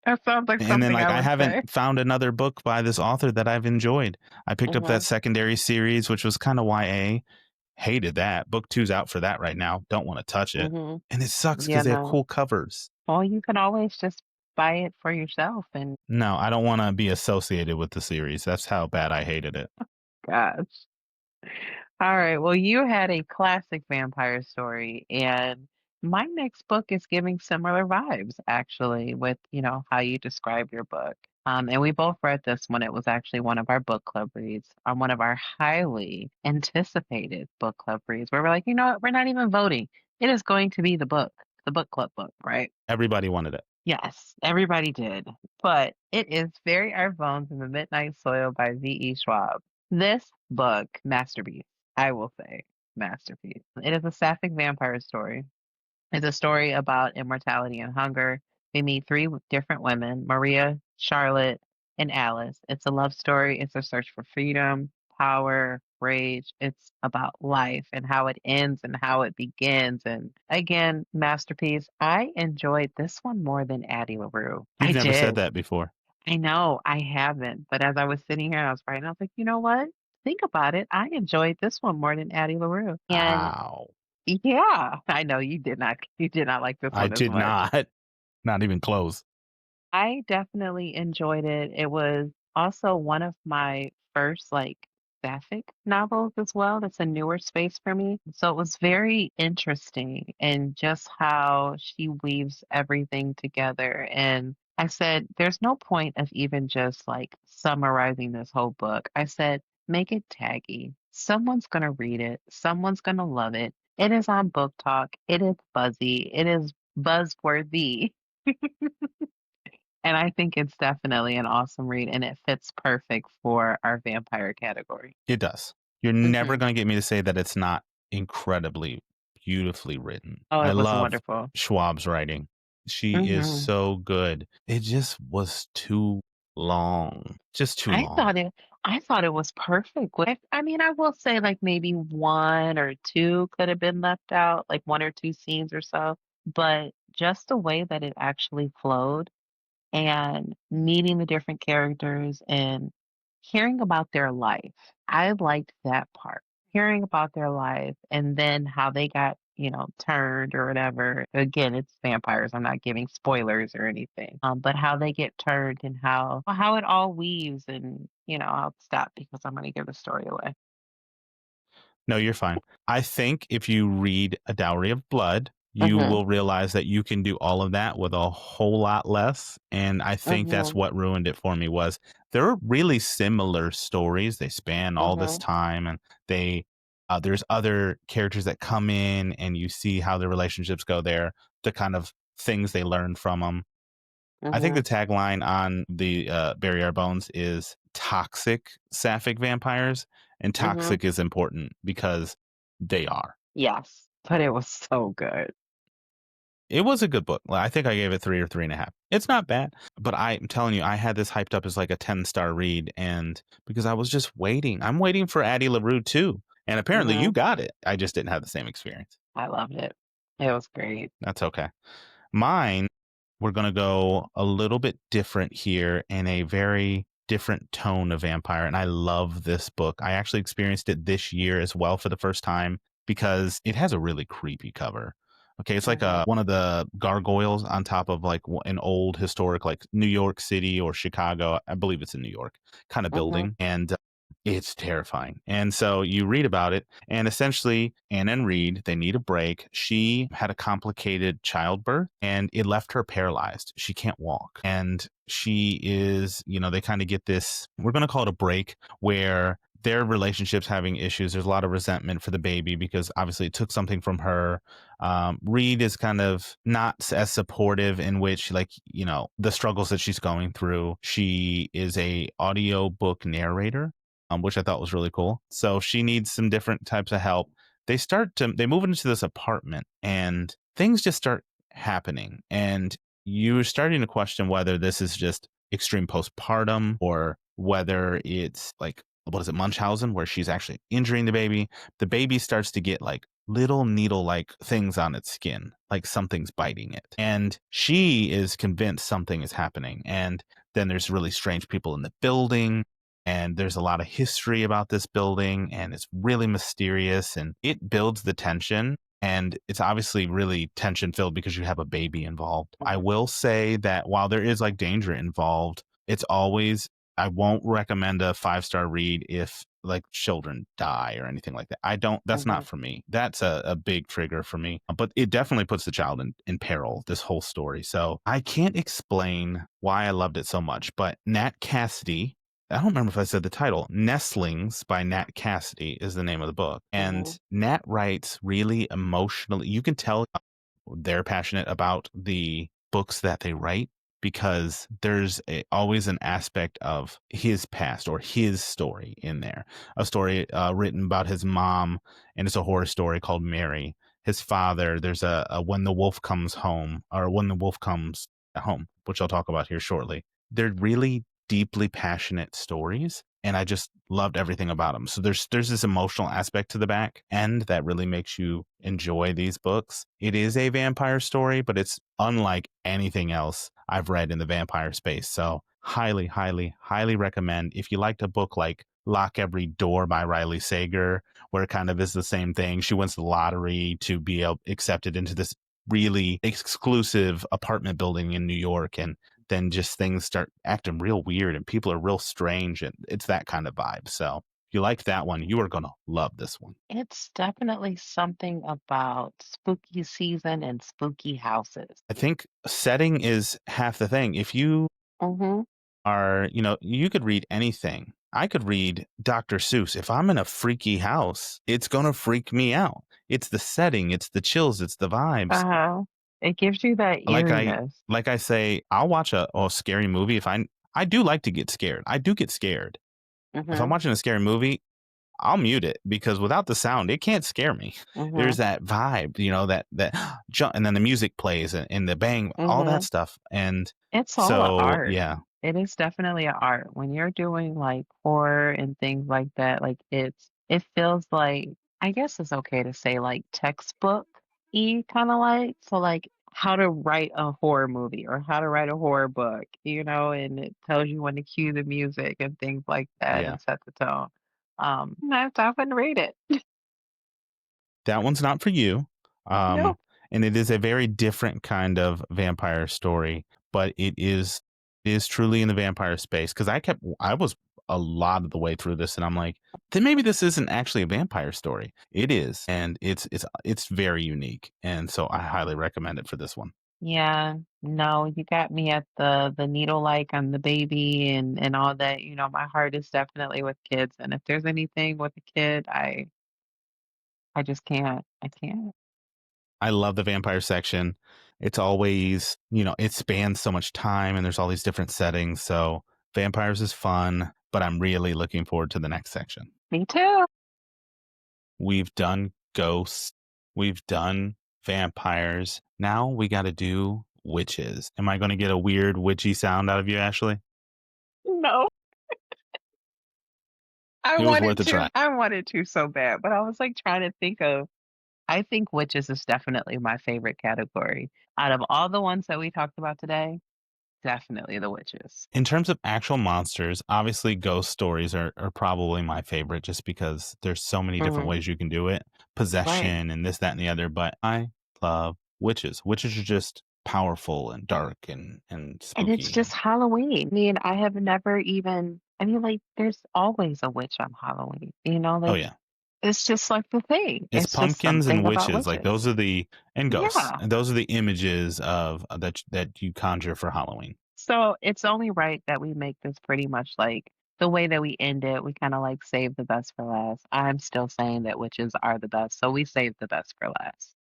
That sounds like And then, something like, I I would haven't say. found another book by this author that I've enjoyed. I picked up that Mhm. secondary series, which was kind of YA. Hated that. Book two's out for that right now. Don't want to touch it. Mhm. And it sucks Yeah, because they have no. cool covers. Well, you can always just buy it for yourself and No, I don't want to be associated with the series. That's how bad I hated it. gosh. All right. Well, you had a classic vampire story, and my next book is giving similar vibes, actually, with, how you describe your book. And we both read this one. It was actually one of our book club reads, one of our highly anticipated book club reads, where we're like, you know what? We're not even voting. It is going to be the book club book, right? Everybody wanted it. Yes, everybody did. But it is Very Our Bones in the Midnight Soil by V.E. Schwab. This book, masterpiece, I will say, masterpiece. It is a sapphic vampire story. It's a story about immortality and hunger. We meet three different women, Maria, Charlotte, and Alice. It's a love story. It's a search for freedom, power, rage. It's about life and how it ends and how it begins. And again, masterpiece. I enjoyed this one more than Addie LaRue. I You've never said did. that before. I know I haven't. But as I was sitting here, I was writing, I was like, you know what? Think about it. I enjoyed this one more than Addie LaRue. And Wow. yeah, I know you did not like this I one as did much. not. Not even close. I definitely enjoyed it. It was also one of my first like sapphic novels as well. That's a newer space for me. So it was very interesting and just how she weaves everything together. And I said, there's no point of even just like summarizing this whole book. I said, make it taggy. Someone's going to read it. Someone's going to love it. It is on Book Talk. It is buzzy. It is buzzworthy. And I think it's definitely an awesome read, and it fits perfect for our vampire category. It does. You're never Mhm. going to get me to say that it's not incredibly beautifully written. Oh, I it was love wonderful. Schwab's writing. She is Mhm. so good. It just was too long. Just too I long. thought it I thought it was perfect. I mean, I will say like maybe 1 or 2 could have been left out, like 1 or 2 scenes or so, but just the way that it actually flowed and meeting the different characters and hearing about their life. I liked that part. Hearing about their life and then how they got, turned or whatever. Again, it's vampires. I'm not giving spoilers or anything. But how they get turned and how it all weaves and I'll stop because I'm gonna give the story away. No, you're fine. I think if you read A Dowry of Blood, you Mhm. will realize that you can do all of that with a whole lot less, and I think that's Mhm. what ruined it for me was there are really similar stories. They span all this Mhm. time, and they there's other characters that come in, and you see how the relationships go there, the kind of things they learn from them. I think the Mhm. tagline on the Bury Our Bones is toxic sapphic vampires, and Mhm. toxic is important because they are. Yes, but it was so good. It was a good book. I think I gave it 3 or 3.5. It's not bad, but I'm telling you, I had this hyped up as like a 10-star read, and because I was just waiting. I'm waiting for Addie LaRue too, and apparently you Mhm. got it. I just didn't have the same experience. I loved it. It was great. That's okay. Mine, we're going to go a little bit different here in a very different tone of vampire. And I love this book. I actually experienced it this year as well for the first time because it has a really creepy cover. Okay, it's like Mhm. one of the gargoyles on top of like an old historic like New York City or Chicago. I believe it's in New York kind of Mhm. building, and it's terrifying. And so you read about it, and essentially, Anne and Reed, they need a break. She had a complicated childbirth, and it left her paralyzed. She can't walk. And she is, they kind of get this, we're going to call it a break, where their relationship's having issues. There's a lot of resentment for the baby because obviously it took something from her. Reed is kind of not as supportive in which, like, the struggles that she's going through. She is a audiobook narrator, which I thought was really cool. So she needs some different types of help. They move into this apartment and things just start happening. And you're starting to question whether this is just extreme postpartum or whether it's like, what is it, Munchausen, where she's actually injuring the baby. The baby starts to get like little needle like things on its skin, like something's biting it. And she is convinced something is happening. And then there's really strange people in the building, and there's a lot of history about this building, and it's really mysterious, and it builds the tension, and it's obviously really tension filled because you have a baby involved. I Mhm. will say that while there is like danger involved, it's always, I won't recommend a 5-star read if like children die or anything like that. I don't, that's not Mhm. for me. That's a big trigger for me, but it definitely puts the child in peril, this whole story. So I can't explain why I loved it so much, but Nat Cassidy, I don't remember if I said the title. Nestlings by Nat Cassidy is the name of the book. And Mhm. Nat writes really emotionally. You can tell they're passionate about the books that they write because there's always an aspect of his past or his story in there. A story written about his mom, and it's a horror story called Mary. His father, there's a When the Wolf Comes Home, or When the Wolf Comes Home, which I'll talk about here shortly. They're really deeply passionate stories, and I just loved everything about them. So there's this emotional aspect to the back end that really makes you enjoy these books. It is a vampire story, but it's unlike anything else I've read in the vampire space. So highly, highly, highly recommend. If you liked a book like Lock Every Door by Riley Sager, where it kind of is the same thing. She wins the lottery to be accepted into this really exclusive apartment building in New York, and then just things start acting real weird and people are real strange, and it's that kind of vibe. So if you liked that one, you are going to love this one. It's definitely something about spooky season and spooky houses. I think setting is half the thing. If you Mhm. are, you could read anything. I could read Dr. Seuss. If I'm in a freaky house, it's going to freak me out. It's the setting, it's the chills, it's the vibes. Uh-huh. It gives you that Like I eeriness. like I say, I'll watch a scary movie if I do like to get scared. I do get scared. If I'm Mhm. watching a scary movie, I'll mute it because without the sound, it can't scare me. There's Mhm. that vibe, that jump, and then the music plays, and the bang, all that Mhm. stuff. And It's all a so, art. yeah, It is definitely an art. When you're doing, like, horror and things like that, like, it feels like I guess it's okay to say, like, textbook-y kinda like, so, like, how to write a horror movie or how to write a horror book, and it tells you when to cue the music and things like that yeah. and set the tone. I wouldn't read it. That one's not for you. Um, No. and it is a very different kind of vampire story, but it is truly in the vampire space because I was a lot of the way through this, and I'm like, then maybe this isn't actually a vampire story. It is, and it's very unique, and so I highly recommend it for this one. Yeah, no, you got me at the needle like on the baby and all that. You know, my heart is definitely with kids, and if there's anything with a kid, I just can't. I can't. I love the vampire section. It's always, it spans so much time and there's all these different settings. So vampires is fun, but I'm really looking forward to the next section. Me too. We've done ghosts, we've done vampires. Now we got to do witches. Am I going to get a weird witchy sound out of you, Ashley? No. It was worth a try. I wanted to so bad, but I was like trying to think of I think witches is definitely my favorite category. Out of all the ones that we talked about today, definitely the witches. In terms of actual monsters, obviously ghost stories are probably my favorite just because there's so many different Mhm. ways you can do it. Right. Possession and this, that, and the other. But I love witches. Witches are just powerful and dark and And it's spooky. just Halloween. I mean, I have never even I mean, like, there's always a witch on Halloween, you know, Oh like, yeah. it's just like the thing. It's It's just pumpkins and something about witches. Like witches. those are and ghosts. Yeah. And those are the images of that you conjure for Halloween. So it's only right that we make this pretty much like the way that we end it, we kind of like save the best for last. I'm still saying that witches are the best, so we save the best for last.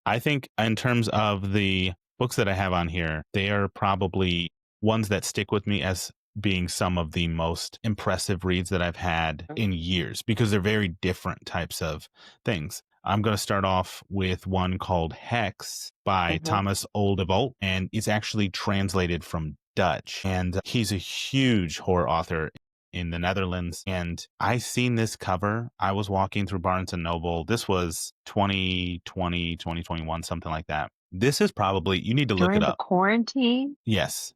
I think in terms of the books that I have on here, they are probably ones that stick with me as being some of the most impressive reads that I've had in years because they're very different types of things. I'm going to start off with one called Hex by Mm-hmm. Thomas Oldebolt, and it's actually translated from Dutch. And he's a huge horror author in the Netherlands. And I seen this cover. I was walking through Barnes and Noble. This was 2020, 2021, something like that. This is probably, you need to look it During the up. quarantine, Yes.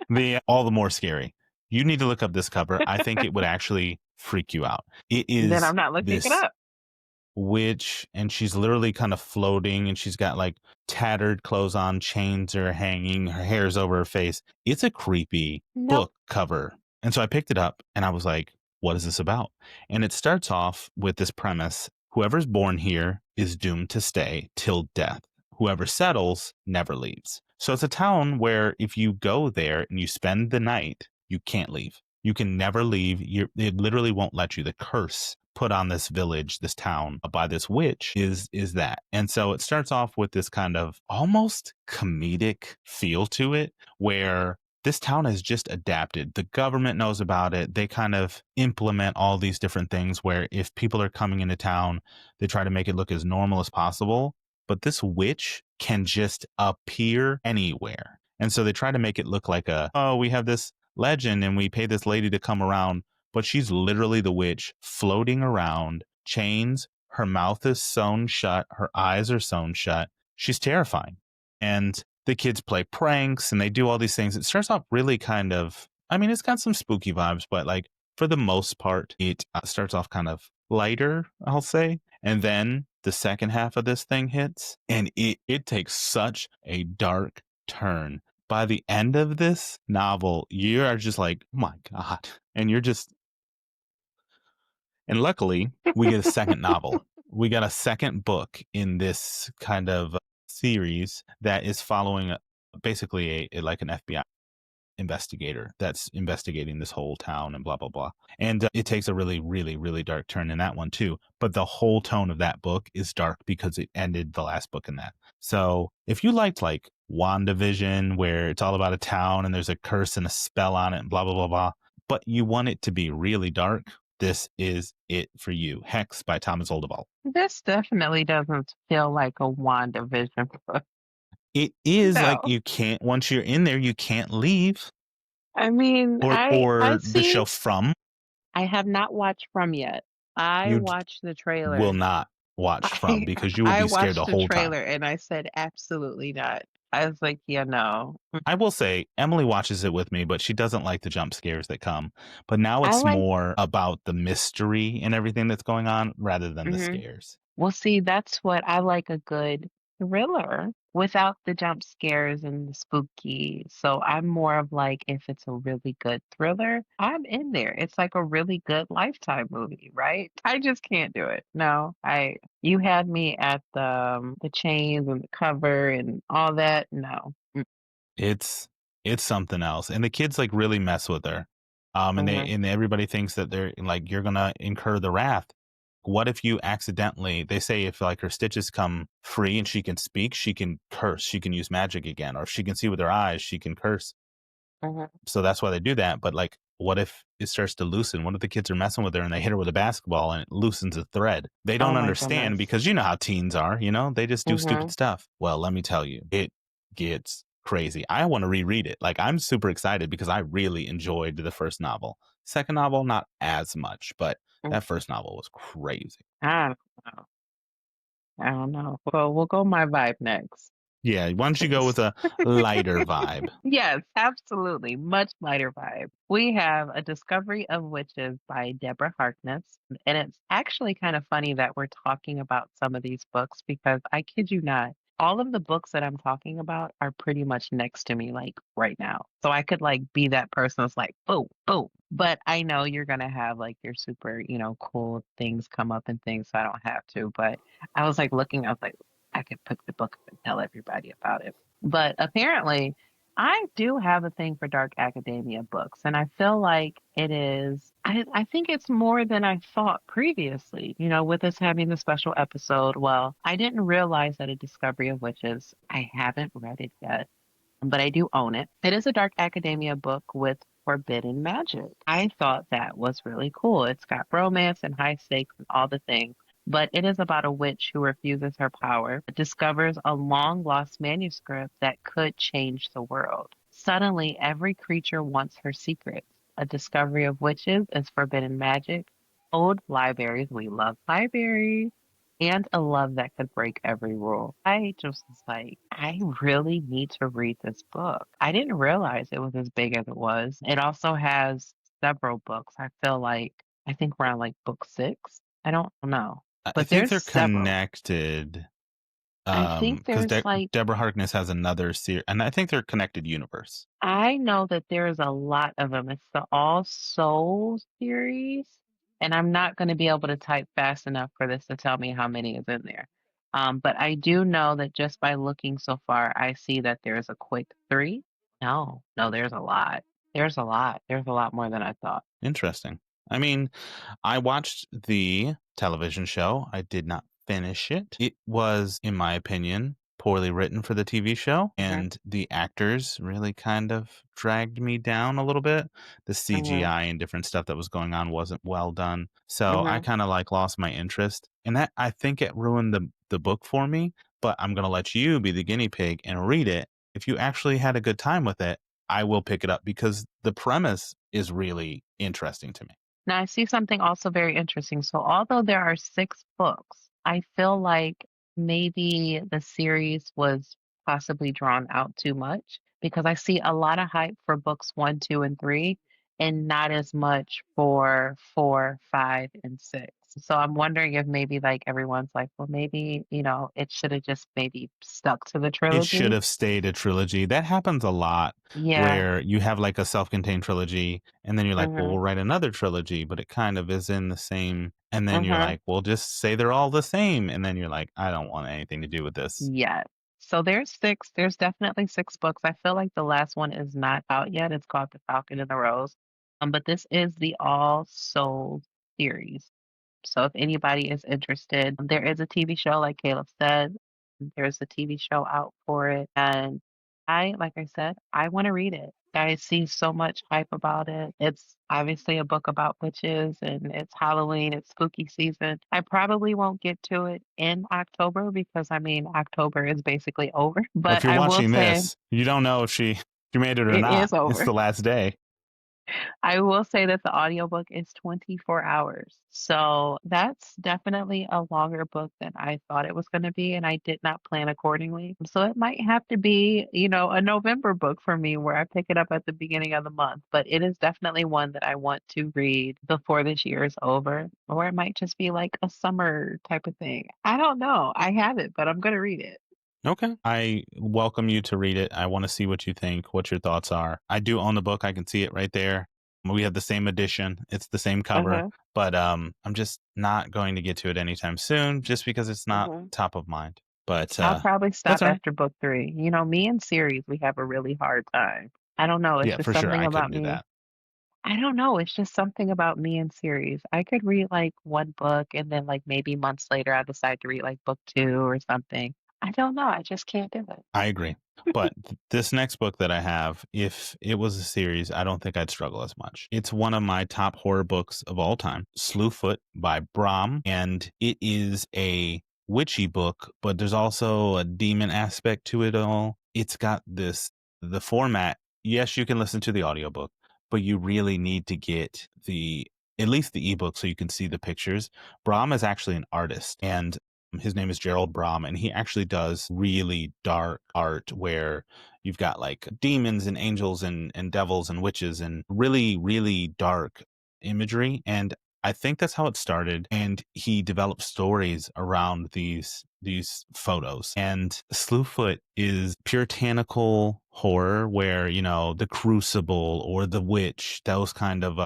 The all the more scary. You need to look up this cover. I think it would actually freak you out. It then is I'm not looking it this up. witch, and she's literally kind of floating, and she's got like tattered clothes on, chains are hanging, her hair's over her face. It's a creepy Nope. book cover. And so I picked it up and I was like, what is this about? And it starts off with this premise: whoever's born here is doomed to stay till death. Whoever settles never leaves. So it's a town where if you go there and you spend the night, you can't leave. You can never leave. It literally won't let you. The curse put on this village, this town by this witch is that. And so it starts off with this kind of almost comedic feel to it where this town has just adapted. The government knows about it. They kind of implement all these different things where if people are coming into town, they try to make it look as normal as possible. But this witch can just appear anywhere. And so they try to make it look like we have this legend and we pay this lady to come around, but she's literally the witch floating around, chains, her mouth is sewn shut, her eyes are sewn shut. She's terrifying. And the kids play pranks and they do all these things. It starts off really kind of, I mean, it's got some spooky vibes, but like for the most part, it starts off kind of lighter, I'll say. And then the second half of this thing hits and it takes such a dark turn. By the end of this novel, you are just like, oh my God. And you're just, and luckily, we get a second novel. We got a second book in this kind of series that is following basically like an FBI investigator that's investigating this whole town and blah blah blah. And it takes a really really really dark turn in that one too, but the whole tone of that book is dark because it ended the last book in that. So if you liked like WandaVision where it's all about a town and there's a curse and a spell on it and blah blah blah blah, but you want it to be really dark, this is it for you. Hex by Thomas Oldebalt. This definitely doesn't feel like a WandaVision book. It is like No. you can't, once you're in there you can't leave. I mean, I Or the see show From, I have not watched From yet. I you watched the will trailer. not watch From I because you will I be scared watched the the whole time. trailer and I said, "Absolutely not." I was like, "Yeah, no." I will say Emily watches it with me, but she doesn't like the jump scares that come. But now I it's like more about the mystery and everything that's going on rather than the mhm. scares. Well, see, that's what I like, a good thriller without the jump scares and the spooky. So I'm more of like, if it's a really good thriller, I'm in there. It's like a really good Lifetime movie, right? I just can't do it. No, you had me at the chains and the cover and all that. No. It's it's something else, and the kids, like, really mess with her, Mm-hmm. and everybody thinks that they're like, "You're gonna incur the wrath." What if you accidentally they say if, like, her stitches come free and she can speak, she can curse, she can use magic again, or if she can see with her eyes, she can curse. Mm-hmm. So that's why they do that, but, like, what if it starts to loosen? What if the kids are messing with her and they hit her with a basketball and it loosens a thread? They Oh don't my understand goodness. because you know how teens are, they just do stupid Mm-hmm. stuff. Well, let me tell you, it gets crazy. I wanna reread it. Like, I'm super excited because I really enjoyed the first novel. Second novel, not as much, but that first novel was crazy. I don't know. I don't know. Well, we'll go my vibe next. Yeah, why don't you go with a lighter vibe? Yes, absolutely. Much lighter vibe. We have A Discovery of Witches by Deborah Harkness. And it's actually kind of funny that we're talking about some of these books because I kid you not, all of the books that I'm talking about are pretty much next to me, like right now. So I could like be that person that's like, boom, boom. But I know you're gonna have like your super, cool things come up and things, so I don't have to. But I was like looking, I was like, I could pick the book up and tell everybody about it. But apparently, I do have a thing for dark academia books, and I feel like I think it's more than I thought previously, with us having the special episode. Well, I didn't realize that A Discovery of Witches, I haven't read it yet, but I do own it. It is a dark academia book with forbidden magic. I thought that was really cool. It's got romance and high stakes and all the things. But it is about a witch who refuses her power, discovers a long lost manuscript that could change the world. Suddenly, every creature wants her secrets. A discovery of witches is forbidden magic. Old libraries, we love libraries, and a love that could break every rule. I just was like, I really need to read this book. I didn't realize it was as big as it was. It also has several books. I think we're on like book six. I don't know, I but think there's they're several. connected. I think Because there's like Deborah Harkness has another series, and I think they're connected universe. I know that there's a lot of them. It's the All Souls series, and I'm not going to be able to type fast enough for this to tell me how many is in there. But I do know that just by looking so far, I see that there's a quick three. No, no, there's a lot. There's a lot. There's a lot more than I thought. Interesting. I mean, I watched the television show. I did not finish it. It was, in my opinion, poorly written for the TV show, Hmm. and the actors really kind of dragged me down a little bit. The Hmm. CGI and different stuff that was going on wasn't well done. So I Hmm. kind of like lost my interest. And that I think it ruined the book for me, but I'm going to let you be the guinea pig and read it. If you actually had a good time with it, I will pick it up because the premise is really interesting to me. Now, I see something also very interesting. So, although there are six books, I feel like maybe the series was possibly drawn out too much because I see a lot of hype for books one, two, and three, and not as much for four, five, and six. So, I'm wondering if maybe like everyone's like, well, maybe, it should have just maybe stuck to the It should trilogy. have stayed a trilogy. That happens a lot Yeah. where you have like a self-contained trilogy and then you're like, well, Mm-hmm. we'll write another trilogy, but it kind of is in the same. And then you're Mm-hmm. like, well, just say they're all the same. And then you're like, I don't want anything to do with this. Yes. So there's six. There's definitely six books. I feel like the last one is not out yet. It's called The Falcon and the Rose. But this is the All Souls series. So if anybody is interested, there is a TV show, like Caleb said. There's a TV show out for it. And like I said, I want to read it. I see so much hype about it. It's obviously a book about witches and it's Halloween, it's spooky season. I probably won't get to it in October because I mean, October is basically over. Well, if But you're I will watching say this, you don't know if she made it or it not. is It's over. the last day. I will say that the audiobook is 24 hours. So that's definitely a longer book than I thought it was going to be, and I did not plan accordingly. So it might have to be, a November book for me where I pick it up at the beginning of the month, but it is definitely one that I want to read before this year is over, or it might just be like a summer type of thing. I don't know. I have it, but I'm going to read it. Okay. I welcome you to read it. I want to see what you think, what your thoughts are. I do own the book. I can see it right there. We have the same edition. It's the same cover, Uh-huh. but I'm just not going to get to it anytime soon just because it's not Uh-huh. top of mind. But I'll probably that's stop all right. after book 3. Me and series, we have a really hard time. I don't know, it's Yeah, just for sure. something I about couldn't do me. that. I don't know, it's just something about me and series. I could read, like, 1 book and then, like, maybe months later, I decide to read, like, book 2 or something. I don't know, I just can't do it. I agree. But this next book that I have, if it was a series, I don't think I'd struggle as much. It's one of my top horror books of all time, Slewfoot by Brom, and it is a witchy book, but there's also a demon aspect to it all. It's got the format. Yes, you can listen to the audiobook, but you really need to get the at least the ebook so you can see the pictures. Brom is actually an artist, and his name is Gerald Brom, and he actually does really dark art where you've got like demons and angels and devils and witches and really, really dark imagery. And I think that's how it started. And he developed stories around these photos. And Slewfoot is puritanical horror where, the Crucible or The Witch, those kind of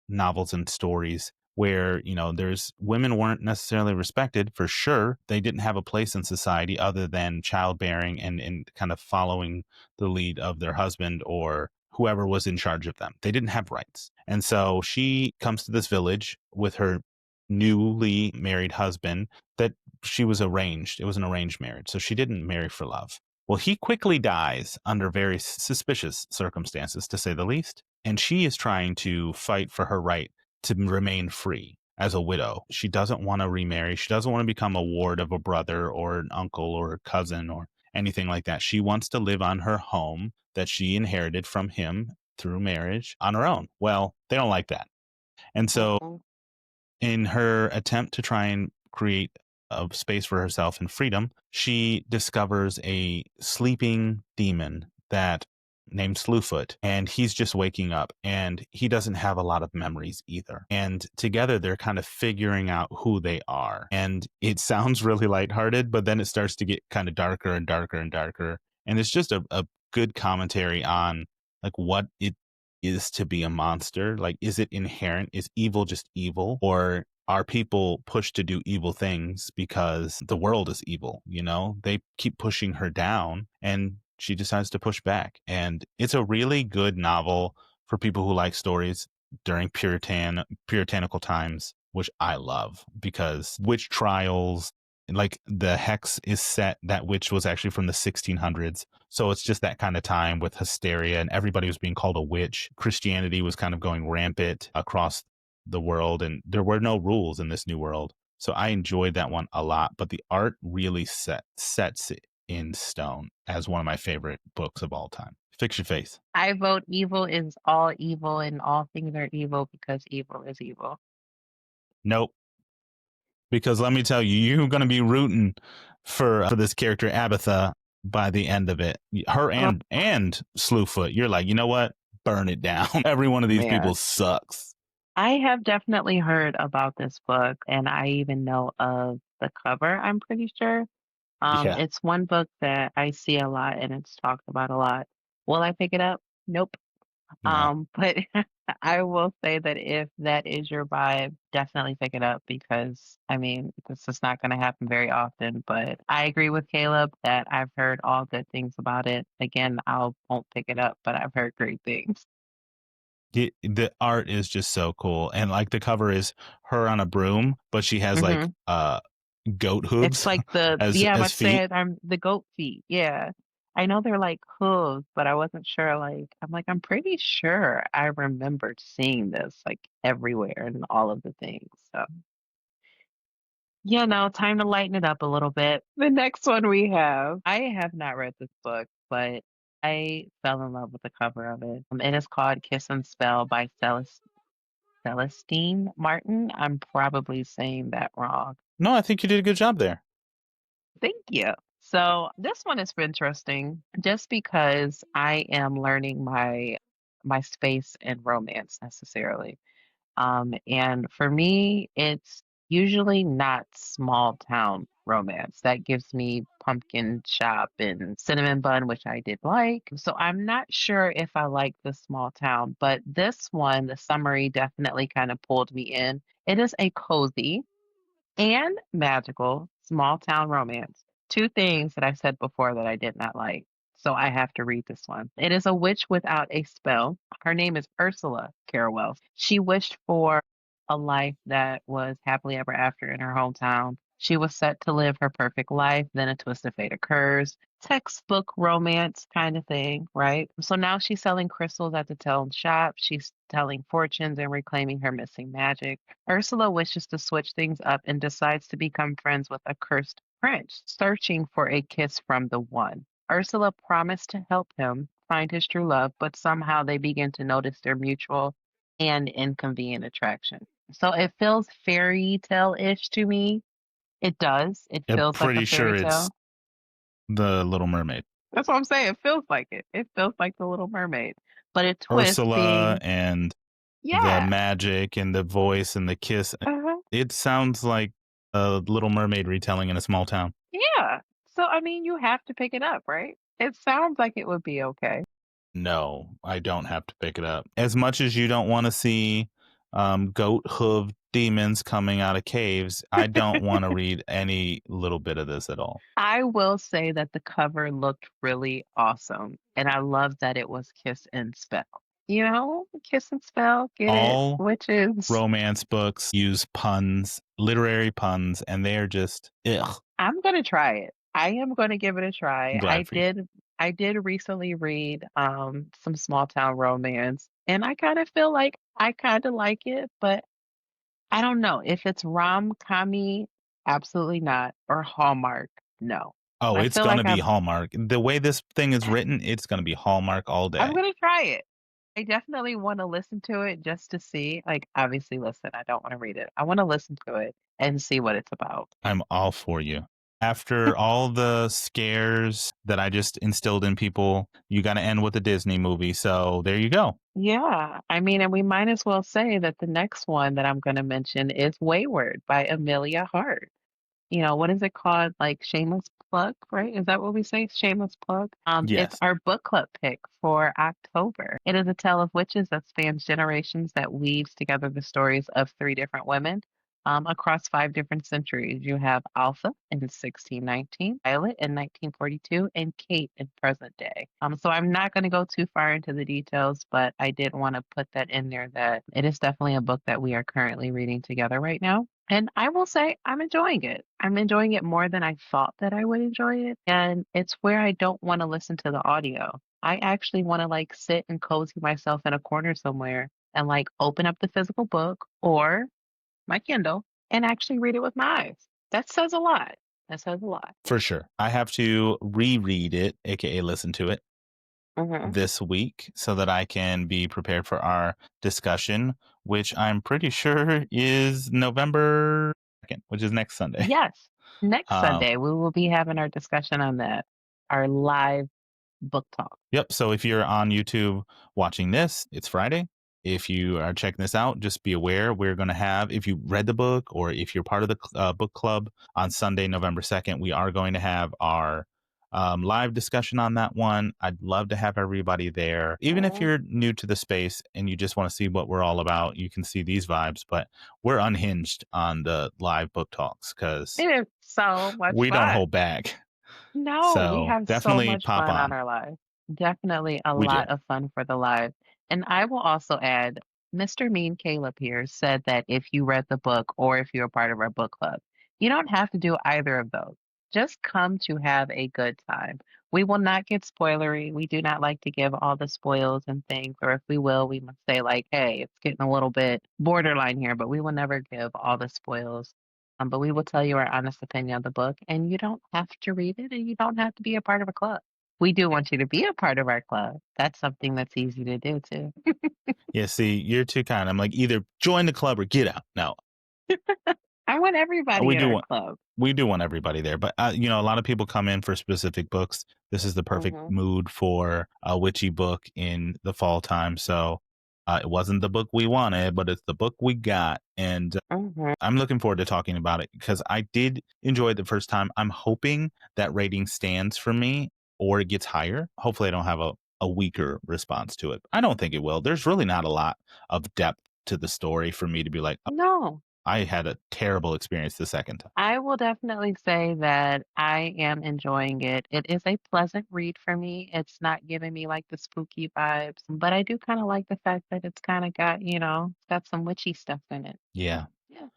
novels and stories where there's women weren't necessarily respected for sure. They didn't have a place in society other than childbearing and kind of following the lead of their husband or whoever was in charge of them. They didn't have rights. And so she comes to this village with her newly married husband that she was arranged. It was an arranged marriage. So she didn't marry for love. Well, he quickly dies under very suspicious circumstances, to say the least. And she is trying to fight for her right to remain free as a widow. She doesn't want to remarry. She doesn't want to become a ward of a brother or an uncle or a cousin or anything like that. She wants to live on her home that she inherited from him through marriage on her own. Well, they don't like that. And so Mhm. in her attempt to try and create a space for herself and freedom, she discovers a sleeping demon that named Slewfoot, and he's just waking up and he doesn't have a lot of memories either. And together they're kind of figuring out who they are. And it sounds really lighthearted, but then it starts to get kind of darker and darker and darker. And it's just a good commentary on like what it is to be a monster? Like, is it inherent? Is evil just evil? Or are people pushed to do evil things because the world is evil? They keep pushing her down and she decides to push back. And it's a really good novel for people who like stories during puritanical times, which I love because witch trials, like the hex is set, that witch was actually from the 1600s, so it's just that kind of time with hysteria and everybody was being called a witch. Christianity was kind of going rampant across the world and there were no rules in this new world. So I enjoyed that one a lot, but the art really sets it in stone as one of my favorite books of all time. Fix your face. I vote evil is all evil and all things are evil because evil is evil. Nope. Because let me tell you, you're going to be rooting for this character Abatha by the end of it. Her Oh, and Slewfoot. You're like, you know what? Burn it down. Every one of these man. people sucks. I have definitely heard about this book, and I even know of the cover, I'm pretty sure. Yeah. It's one book that I see a lot and it's talked about a lot. Will I pick it up? Nope. No. But I will say that if that is your vibe, definitely pick it up because I mean, this is not going to happen very often. But I agree with Caleb that I've heard all good things about it. Again, I won't pick it up, but I've heard great things. The art is just so cool. And like the cover is her on a broom, but she has like Hmm. goat It's hooves like as yeah, I'm as about to say feet. it, I'm the goat feet. Yeah. I know they're like hooves, but I wasn't sure. I'm pretty sure I remembered seeing this like everywhere and all of the things. So, time to lighten it up a little bit. The next one we have, I have not read this book, but I fell in love with the cover of it. It is called Kiss and Spell by Celestine Martin. I'm probably saying that wrong. No, I think you did a good job there. Thank you. So this one is interesting just because I am learning my space in romance necessarily. And for me, it's usually not small town romance. That gives me pumpkin shop and cinnamon bun, which I did like. So I'm not sure if I like the small town, but this one, the summary definitely kind of pulled me in. It is a cozy and magical small town romance. Two things that I said before that I did not like. So I have to read this one. It is a witch without a spell. Her name is Ursula Carawell. She wished for a life that was happily ever after in her hometown. She was set to live her perfect life, then a twist of fate occurs. Textbook romance kind of thing, right? So now she's selling crystals at the town shop. She's telling fortunes and reclaiming her missing magic. Ursula wishes to switch things up and decides to become friends with a cursed prince, searching for a kiss from the one. Ursula promised to help him find his true love, but somehow they begin to notice their mutual and inconvenient attraction. So it feels fairy tale ish to me. It does. It I'm feels like a pretty fairy sure it's tale. The Little Mermaid. That's what I'm saying. It feels like it. It feels like The Little Mermaid. But it twists Ursula being, and the yeah. magic and the voice and the kiss. Uh-huh. It sounds like a Little Mermaid retelling in a small town. Yeah. So, I mean, you have to pick it up, right? It sounds like it would be okay. No, I don't have to pick it up. As much as you don't want to see goat hooved demons coming out of caves, I don't want to read any little bit of this at all. I will say that the cover looked really awesome, and I love that it was Kiss and Spell. You know, Kiss and Spell, get it? All Witches. romance books use puns, literary puns, and they're just ugh. I'm gonna try it. I am gonna give it a I'm try. glad for you. I did recently read some small town romance, and I kind of feel like I kind of like it, but I don't know if it's rom-commy, absolutely not, or Hallmark, no. Oh, I it's feel like gonna be Hallmark. The way this thing is written, it's gonna be Hallmark all I'm day. gonna try it. I definitely want to listen to it just to see. Like, obviously, listen, I don't want to read it. I want to listen to it and see what it's about. I'm all for you. After all the scares that I just instilled in people, you got to end with a Disney movie. So there you go. Yeah, I mean, and we might as well say that the next one that I'm going to mention is Wayward by Amelia Hart. You know, what is it called? Like shameless plug, right? Is that what we say? Shameless plug. It's Yes. our book club pick for October. It is a tale of witches that spans generations that weaves together the stories of three different women. Across five different centuries, you have Alpha in 1619, Violet in 1942, and Kate in present day. So I'm not going to go too far into the details, but I did want to put that in there that it is definitely a book that we are currently reading together right now. And I will say I'm enjoying it. I'm enjoying it more than I thought that I would enjoy it. And it's where I don't want to listen to the audio. I actually want to like sit and cozy myself in a corner somewhere and like open up the physical book or my Kindle and actually read it with my eyes. That says a lot. That says a lot. For sure. I have to reread it, aka listen to it Hmm. this week so that I can be prepared for our discussion, which I'm pretty sure is November 2nd, which is next Sunday. Yes. Next Um, Sunday, we will be having our discussion on that, our live book talk. Yep. So if you're on YouTube watching this, it's Friday. If you are checking this out, just be aware we're going to have, if you read the book or if you're part of the book club on Sunday, November 2nd, we are going to have our live discussion on that one. I'd love to have everybody there. Even if Mhm. you're new to the space and you just want to see what we're all about, you can see these vibes. But we're unhinged on the live book talks because It is so much we don't fun. hold back. No, we So have so definitely much pop fun on on. our live. Definitely a We do. lot of fun for the live. And I will also add, Mr. Mean Caleb here said that if you read the book or if you're a part of our book club, you don't have to do either of those. Just come to have a good time. We will not get spoilery. We do not like to give all the spoils and things, or if we will, we must say like, hey, it's getting a little bit borderline here, but we will never give all the spoils. But we will tell you our honest opinion of the book, and you don't have to read it, and you don't have to be a part of a club. We do want you to be a part of our club. That's something that's easy to do too. Yeah, see, you're too kind. I'm like, either join the club or get out. No, I want everybody we in do our want club. everybody there, but a lot of people come in for specific books. This is the perfect Mhm. mood for a witchy book in the fall time. So it wasn't the book we wanted, but it's the book we got, and Mhm. I'm looking forward to talking about it because I did enjoy it the first time. I'm hoping that rating stands for me or it gets higher. Hopefully, I don't have a weaker response to it. I don't think it will. There's really not a lot of depth to the story for me to be like, "Oh, No. I had a terrible experience the second time." I will definitely say that I am enjoying it. It is a pleasant read for me. It's not giving me like the spooky vibes, but I do kind of like the fact that it's kind of got, it's got some witchy stuff in it. So, Yeah. yeah.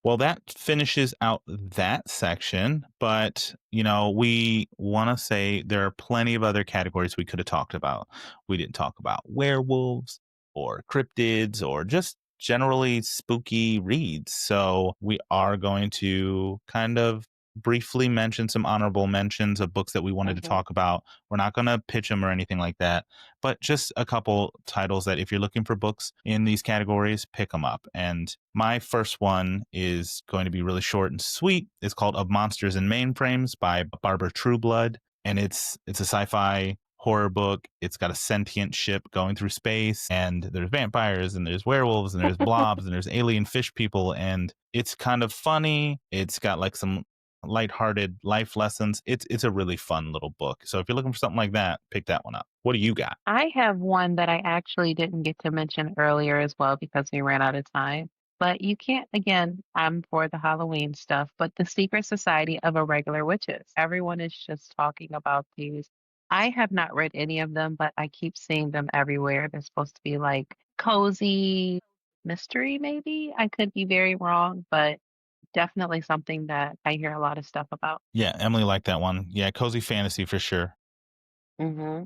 Well, that finishes out that section, but we want to say there are plenty of other categories we could have talked about. We didn't talk about werewolves or cryptids or just generally spooky reads. So we are going to kind of briefly mention some honorable mentions of books that we wanted to Hmm. talk about. We're not going to pitch them or anything like that, but just a couple titles that if you're looking for books in these categories, pick them up. And my first one is going to be really short and sweet. It's called Of Monsters and Mainframes by Barbara Trueblood, and it's a sci-fi horror book. It's got a sentient ship going through space, and there's vampires and there's werewolves and there's blobs and there's alien fish people, and it's kind of funny. It's got like some lighthearted life lessons. It's a really fun little book. So if you're looking for something like that, pick that one up. What do you got? I have one that I actually didn't get to mention earlier as well because we ran out of time. But you can't, again, I'm for the Halloween stuff, but The Secret Society of Irregular Witches. Everyone is just talking about these. I have not read any of them, but I keep seeing them everywhere. They're supposed to be like cozy mystery, maybe. I could be very wrong, but definitely something that I hear a lot of stuff about. Yeah, Emily liked that one. Yeah, cozy fantasy for sure. Mm-hmm.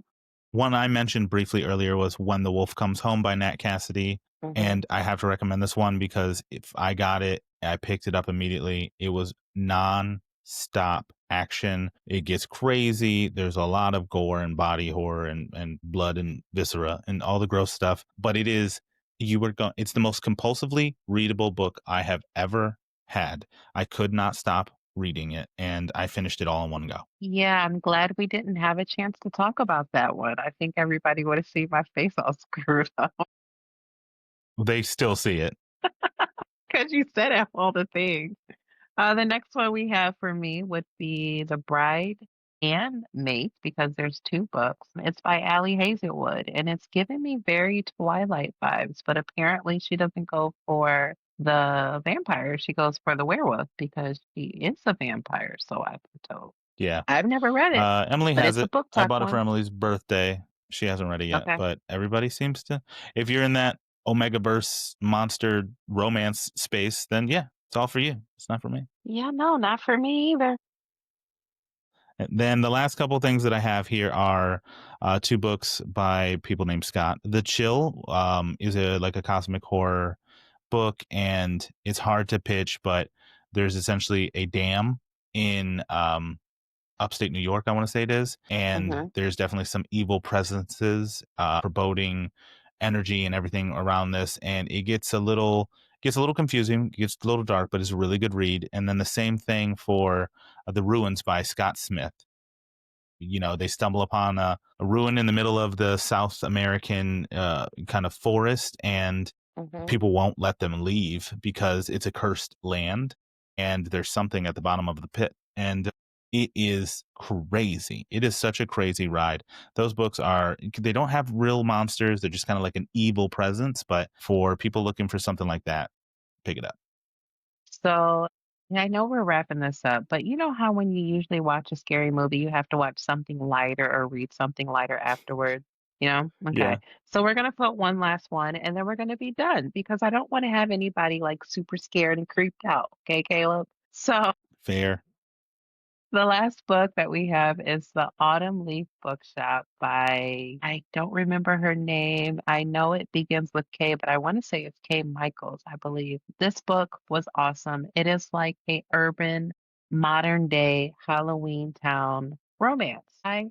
One I mentioned briefly earlier was When the Wolf Comes Home by Nat Cassidy. Mm-hmm. And I have to recommend this one because if I got it, I picked it up immediately. It was non-stop action. It gets crazy. There's a lot of gore and body horror and blood and viscera and all the gross stuff. But it's the most compulsively readable book I have ever had. I could not stop reading it and I finished it all in one go. Yeah, I'm glad we didn't have a chance to talk about that one. I think everybody would have seen my face all screwed up They still see it. because you said all the things. The next one we have for me would be The Bride and Mate because there's two books. It's by Allie Hazelwood and it's giving me very Twilight vibes, but apparently she doesn't go for the vampire. She goes for the werewolf because she is a vampire, so I've been told. Yeah. I've never read it, Emily but has it's a it. book I talk bought it for one. Emily's birthday. She hasn't read it yet, Okay. but everybody seems to. If you're in that Omega Verse monster romance space, then yeah, it's all for you. It's not for me. Yeah, no, not for me either. And then the last couple things that I have here are two books by people named Scott. The Chill is a cosmic horror book, and it's hard to pitch, but there's essentially a dam in upstate New York, I want to say it is. And Mhm. there's definitely some evil presences, foreboding energy and everything around this. And it gets a little confusing, gets a little dark, but it's a really good read. And then the same thing for The Ruins by Scott Smith. They stumble upon a ruin in the middle of the South American kind of forest, and Mhm. people won't let them leave because it's a cursed land and there's something at the bottom of the pit. And it is crazy. It is such a crazy ride. Those books they don't have real monsters. They're just kind of like an evil presence. But for people looking for something like that, pick it up. So, yeah, I know we're wrapping this up, but you know how when you usually watch a scary movie, you have to watch something lighter or read something lighter afterwards, you know? Okay. Yeah, So we're gonna put one last one and then we're gonna be done because I don't want to have anybody like super scared and creeped out. Okay, Caleb? So fair. the last book that we have is The Autumn Leaf Bookshop by, I don't remember her name. I know it begins with K, but I want to say it's K Michaels, I believe. This book was awesome. It is like a urban, modern day Halloween town romance. I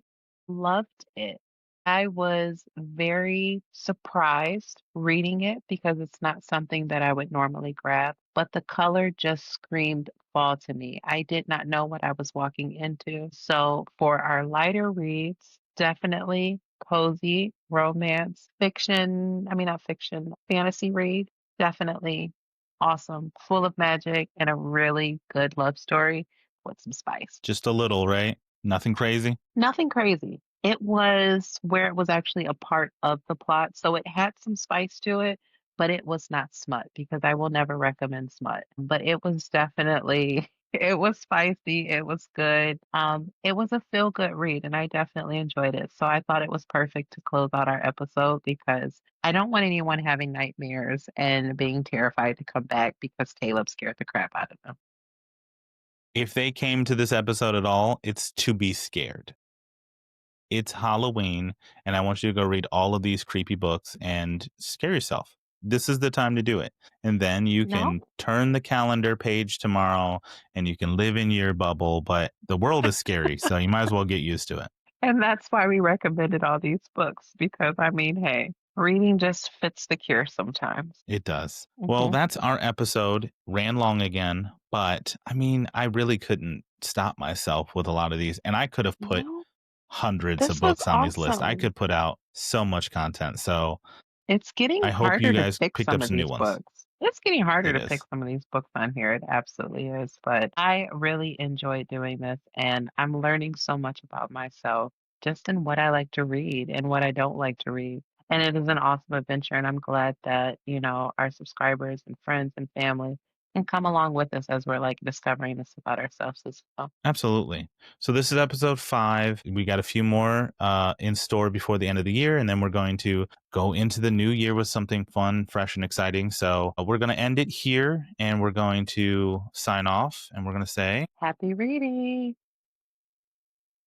Loved it. I was very surprised reading it because it's not something that I would normally grab, but the color just screamed fall to me. I did not know what I was walking into. So for our lighter reads, definitely cozy, romance, fiction, I mean, not fiction, fantasy read, definitely awesome, full of magic and a really good love story with some spice. Just a little, right? Nothing crazy. Nothing crazy. It was where it was actually a part of the plot, so it had some spice to it, but it was not smut because I will never recommend smut. But it was definitely it was spicy, it was good. It was a feel-good read and I definitely enjoyed it. So I thought it was perfect to close out our episode because I don't want anyone having nightmares and being terrified to come back because Caleb scared the crap out of them. If they came to this episode at all, it's to be scared. It's Halloween, and I want you to go read all of these creepy books and scare yourself. This is the time to do it. And then you No? can turn the calendar page tomorrow and you can live in your bubble, but the world is scary, so you might as well get used to it. And that's why we recommended all these books because I mean, hey, reading just fits the cure sometimes. It does. Well, Hmm. that's our episode. Ran long again, but I mean, I really couldn't stop myself with a lot of these, and I could have put No, hundreds of this was books on these lists. I awesome. could put out so much content. So It's getting I hope you harder to guys pick picked some up of some new these ones. books. It's getting harder It to pick is. some of these books on here. It absolutely is. But I really enjoy doing this, and I'm learning so much about myself just in what I like to read and what I don't like to read. And it is an awesome adventure. And I'm glad that, our subscribers and friends and family can come along with us as we're like discovering this about ourselves as well. Absolutely. So this is episode 5. We got a few more in store before the end of the year, and then we're going to go into the new year with something fun, fresh, and exciting. So we're going to end it here, and we're going to sign off, and we're going to say Happy reading.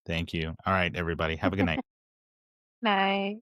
thank you. All right, everybody. Have a good night. Night.